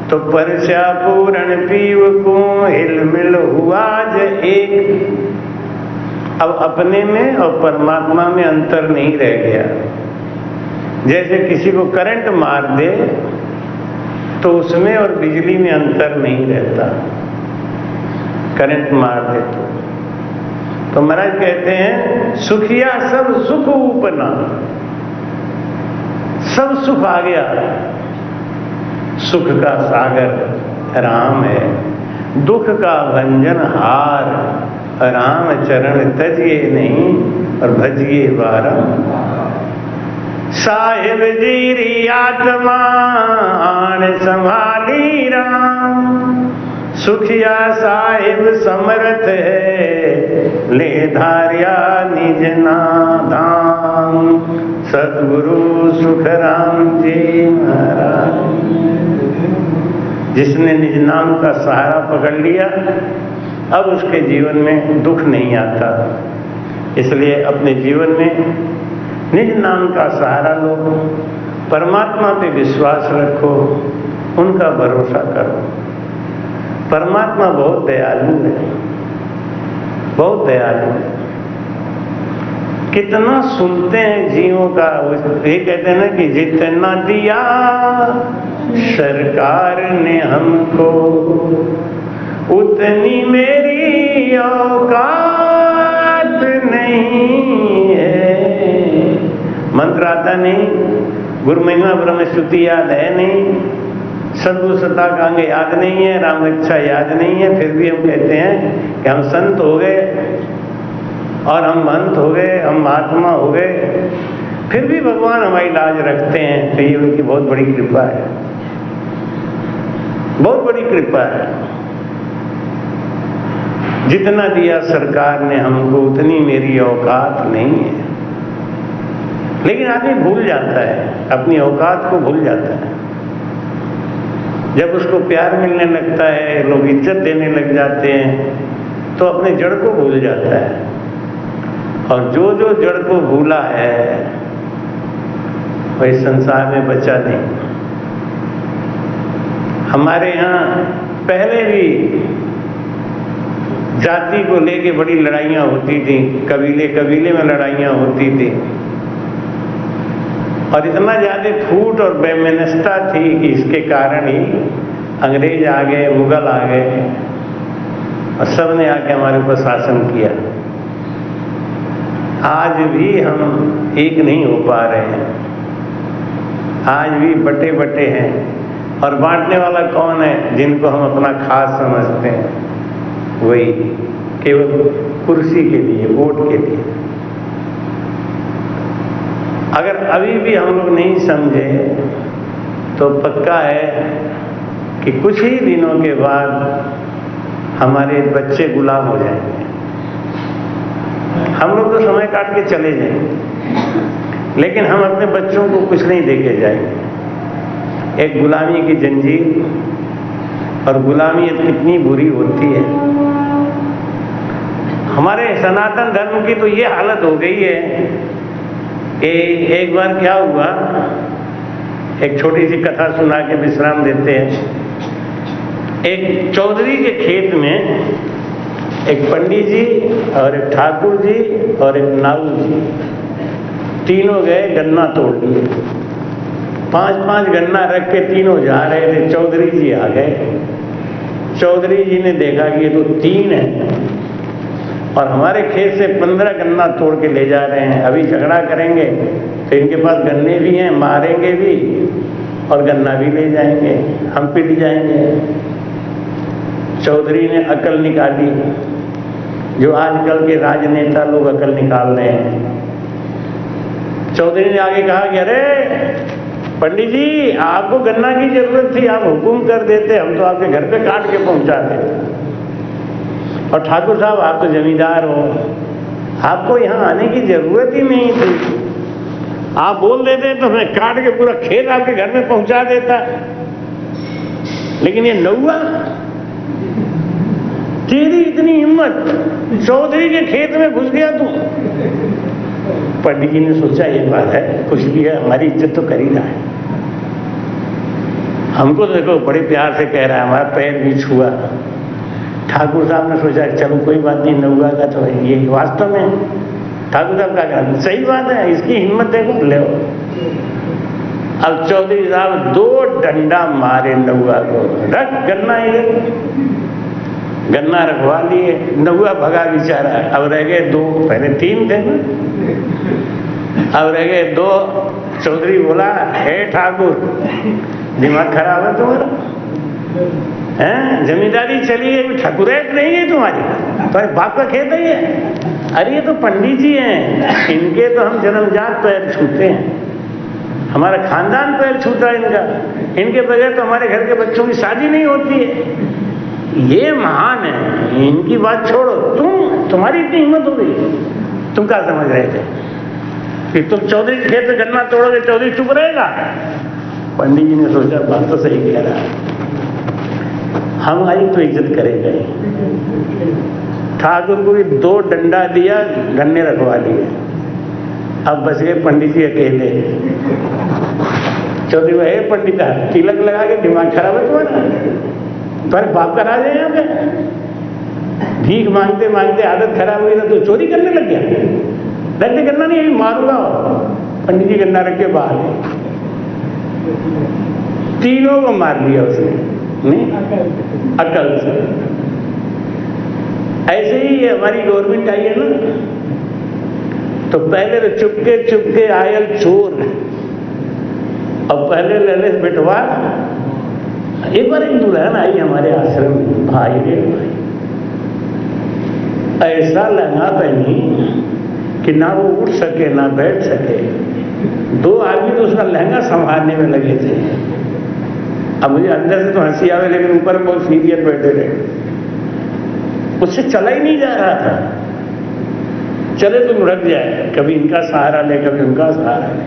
तो परस्या पूरण पीव को हिल मिल हुआ ज एक। अब अपने में और परमात्मा में अंतर नहीं रह गया। जैसे किसी को करंट मार दे तो उसमें और बिजली में अंतर नहीं रहता, करंट मार दे तो महाराज कहते हैं सुखिया सब सुख उपना, सब सुख आ गया। सुख का सागर राम है, दुख का भंजन हार, राम चरण तजिए नहीं और भजिए बारंबार। साहिब जीरी आत्मा आन संभाली राम, सुखिया साहिब समर्थ है ले धार्या निज नाम। सतगुरु सुख राम जी महाराज। जिसने निज नाम का सहारा पकड़ लिया अब उसके जीवन में दुख नहीं आता। इसलिए अपने जीवन में निज नाम का सहारा लो, परमात्मा पे विश्वास रखो, उनका भरोसा करो। परमात्मा बहुत दयालु है, बहुत दयालु है। कितना सुनते हैं जीवों का, ये कहते हैं ना कि जितना दिया सरकार ने हमको उतनी मेरी औकात नहीं है। मंत्र आता नहीं, गुरु महिमा ब्रह्म स्तुति याद है नहीं, सद्गुरु सत्ता का अंग याद नहीं है, राम रक्षा याद नहीं है, फिर भी हम कहते हैं कि हम संत हो गए और हम महंत हो गए, हम महात्मा हो गए, फिर भी भगवान हमारी लाज रखते हैं। तो ये उनकी बहुत बड़ी कृपा है, बहुत बड़ी कृपा है। जितना दिया सरकार ने हमको उतनी मेरी औकात नहीं है। लेकिन आदमी भूल जाता है, अपनी औकात को भूल जाता है। जब उसको प्यार मिलने लगता है, लोग इज्जत देने लग जाते हैं, तो अपने जड़ को भूल जाता है। और जो जो जड़ को भूला है वही संसार में बचा नहीं। हमारे यहाँ पहले भी जाति को लेके बड़ी लड़ाइयाँ होती थी, कबीले कबीले में लड़ाइयाँ होती थी, और इतना ज्यादा फूट और बेमनस्ता थी कि इसके कारण ही अंग्रेज आ गए, मुगल आ गए और सब ने आके हमारे ऊपर शासन किया। आज भी हम एक नहीं हो पा रहे हैं, आज भी बटे बटे हैं। और बांटने वाला कौन है? जिनको हम अपना खास समझते हैं, वही केवल कुर्सी के लिए, वोट के लिए। अगर अभी भी हम लोग नहीं समझे तो पक्का है कि कुछ ही दिनों के बाद हमारे बच्चे गुलाम हो जाएंगे। हम लोग तो समय काट के चले जाएंगे, लेकिन हम अपने बच्चों को कुछ नहीं देके जाएंगे। एक गुलामी की जंजीर, और गुलामी कितनी बुरी होती है। हमारे सनातन धर्म की तो ये हालत हो गई है कि एक बार क्या हुआ, एक छोटी सी कथा सुना के विश्राम देते हैं। एक चौधरी के खेत में एक पंडित जी और एक ठाकुर जी और एक नाऊ जी, तीनों गए गन्ना तोड़ लिए। 5-5 गन्ना रख के तीनों जा रहे थे। चौधरी जी आ गए। चौधरी जी ने देखा कि ये तो 3 है और हमारे खेत से 15 गन्ना तोड़ के ले जा रहे हैं, अभी झगड़ा करेंगे तो इनके पास गन्ने भी हैं, मारेंगे भी और गन्ना भी ले जाएंगे, हम पिट जाएंगे। चौधरी ने अकल निकाली, जो आजकल के राजनेता लोग अकल निकाल रहे हैं। चौधरी ने आगे कहा कि अरे पंडित जी, आपको गन्ना की जरूरत थी, आप हुकुम कर देते, हम तो आपके घर पे काट के पहुंचा देते। और ठाकुर साहब, आप तो जमींदार हो, आपको यहाँ आने की जरूरत ही नहीं थी, आप बोल देते तो मैं काट के पूरा खेत आपके घर में पहुंचा देता। लेकिन ये नौवा, तेरी इतनी हिम्मत, चौधरी के खेत में घुस गया तू। पंडित जी ने सोचा ये बात है, कुछ भी है, हमारी इज्जत तो कर ही रहा है, हमको तो देखो बड़े प्यार से कह रहा है, हमारा पैर भी छुआ। ठाकुर साहब ने सोचा चलो कोई बात नहीं, नौवा का तो है ये। वास्तव में ठाकुर साहब का कहना सही बात है, इसकी हिम्मत देखो, ले। अब चौधरी साहब 2 डंडा मारे नौवा को, रख गन्ना, ये गन्ना रखवा लिए, नौवा भगा बेचारा। अब रह गए 2, पहले 3 थे ना, अब रह गए 2। चौधरी बोला, हे ठाकुर, दिमाग खराब है तुम्हारा, हैं? जमींदारी चली है, ठाकुरेट नहीं है तुम्हारी, तुम्हारे बाप का खेत है ये। अरे ये तो पंडित जी हैं, इनके तो हम जन्मजात पैर छूते हैं, हमारा खानदान पैर छूता है इनका, इनके बगैर तो हमारे घर के बच्चों की शादी नहीं होती है। ये महान है, इनकी बात छोड़ो, तुम्हारी इतनी हिम्मत हो गई, तुम क्या समझ रहे थे कि तुम चौधरी के खेत में गन्ना तोड़ोगे, चौधरी चुप रहेगा? पंडित जी ने सोचा बात तो सही कह रहा है, हमारी तो इज्जत करेगा ही। ठाकुर को भी 2 डंडा दिया, गन्ने रखवा लिए। अब बच गए पंडित जी अकेले। चौधरी भाई, पंडित तिलक लगा के दिमाग खराब है तुम्हारा, तुम्हारे बाप का राज है यहाँ पे। भीख मांगते मांगते आदत खराब हुई ना तो चोरी करने लग गया। रख दे गन्ना, नहीं मारूंगा। पंडित जी गन्ना रख के बाहर गए, तीनों को मार दिया उसने, नहीं अकल से। ऐसे ही हमारी गवर्नमेंट आई है ना, तो पहले तो चुपके चुपके आयल चोर, अब पहले लले बिटवा। एक बार एक दुल्हन आई हमारे आश्रम में, भाई रे भाई, ऐसा लहंगा पहनी कि ना वो उठ सके ना बैठ सके। 2 आदमी तो उसका लहंगा संभालने में लगे थे। अब मुझे अंदर से तो हंसी आवे, लेकिन ऊपर बहुत सीरियस बैठे रहे, उससे चला ही नहीं जा रहा था। चले तुम रुक जाए, कभी इनका सहारा ले, कभी उनका सहारा ले।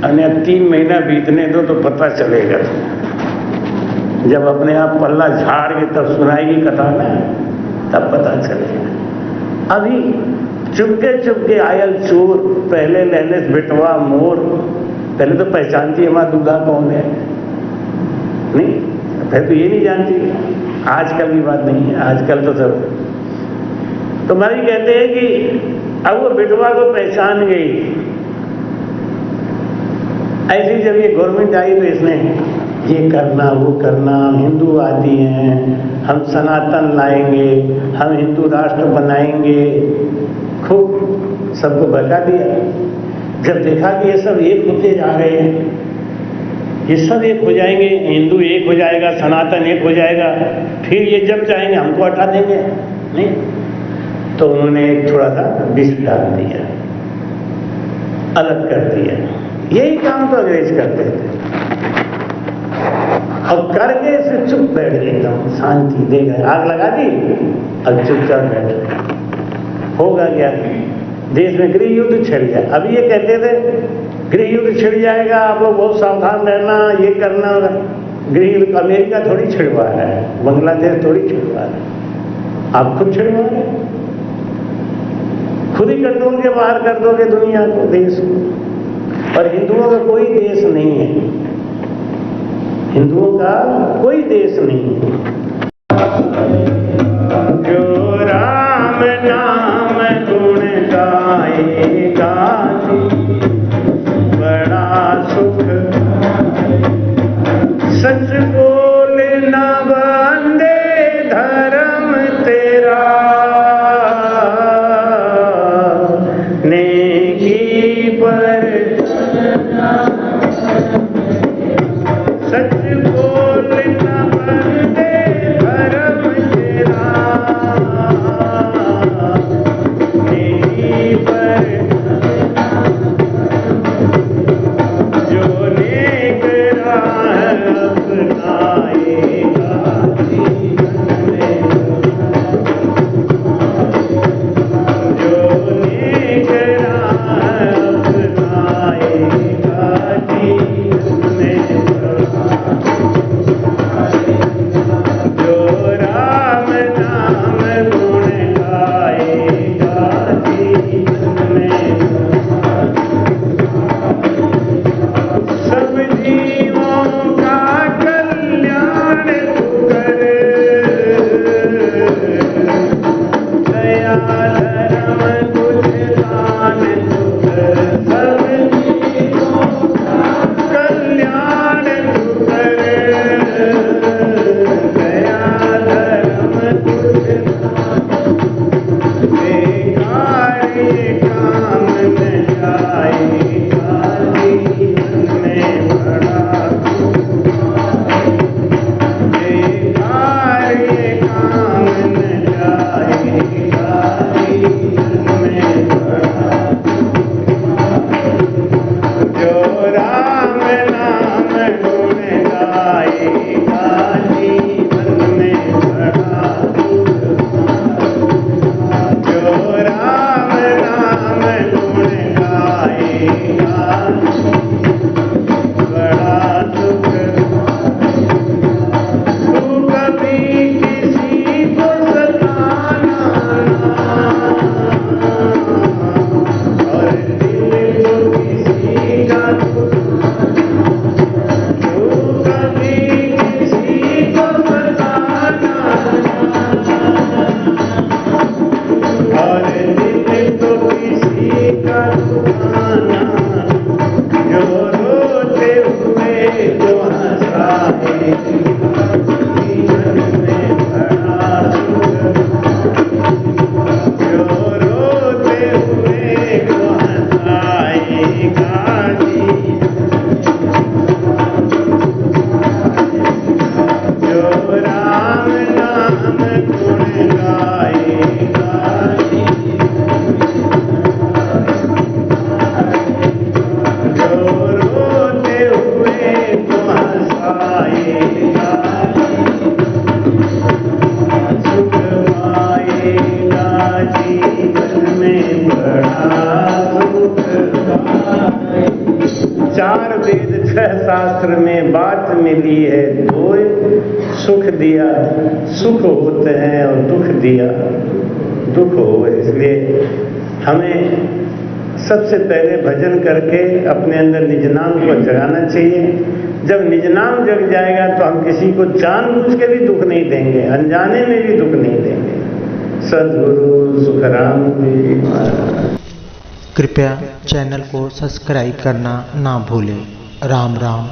अन्य 3 महीना बीतने दो तो पता चलेगा तुम्हें। जब अपने आप पल्ला झाड़ के तब सुनाएगी कथा ना, तब पता चलेगा। अभी चुपके चुपके आयल चोर, पहले लहले बिटवा मोर। पहले तो पहचानती है माँ दूल्हा कौन है, नहीं पहले तो ये नहीं जानती। आजकल की बात नहीं है, आजकल तो सब तो भाई कहते हैं कि अब वो बिटवा को पहचान गई। ऐसी जब ये गवर्नमेंट आई तो इसने ये करना वो करना, हिंदू आती हैं, हम सनातन लाएंगे, हम हिंदू राष्ट्र बनाएंगे, खूब सबको बता दिया। जब देखा कि ये सब एक होते जा रहे हैं, ये सब एक हो जाएंगे, हिंदू एक हो जाएगा, सनातन एक हो जाएगा, फिर ये जब चाहेंगे हमको हटा देंगे, नहीं तो उन्होंने एक थोड़ा सा डिश डाल दिया, अलग कर दिया। यही काम तो अंग्रेज करते थे। अब करके इसे चुप बैठ गए, एकदम शांति दे गए, आग लगा दी, अब चुपचाप बैठ। होगा क्या, देश में गृह युद्ध छिड़ गया। अभी ये कहते थे गृह युद्ध छिड़ जाएगा, आप लोग बहुत सावधान रहना, ये करना। गृह युद्ध अमेरिका थोड़ी छिड़वा रहा है, बांग्लादेश थोड़ी छिड़वा रहा है, आप खुद छिड़वा रहे, खुद ही कंट्रोल के बाहर कर दोगे दुनिया को, देश को। और हिंदुओं का कोई देश नहीं है, हिंदुओं का कोई देश नहीं है। जो राम नाम गुण गाएगा बड़ा सुख, सच बोलना वंदे धर्म तेरा, नेकी पर सच बोलना वंदे धर्म शास्त्र में बात मिली है दोय, सुख दिया सुख होते हैं और दुख दिया दुख हो। इसलिए हमें सबसे पहले भजन करके अपने अंदर निज नाम को जगाना चाहिए। जब निज नाम जग जाएगा तो हम किसी को जानबूझ के भी दुख नहीं देंगे, अनजाने में भी दुख नहीं देंगे। सद्गुरु सुखराम जी महाराज। कृपया चैनल को सब्सक्राइब करना ना भूलें। राम राम।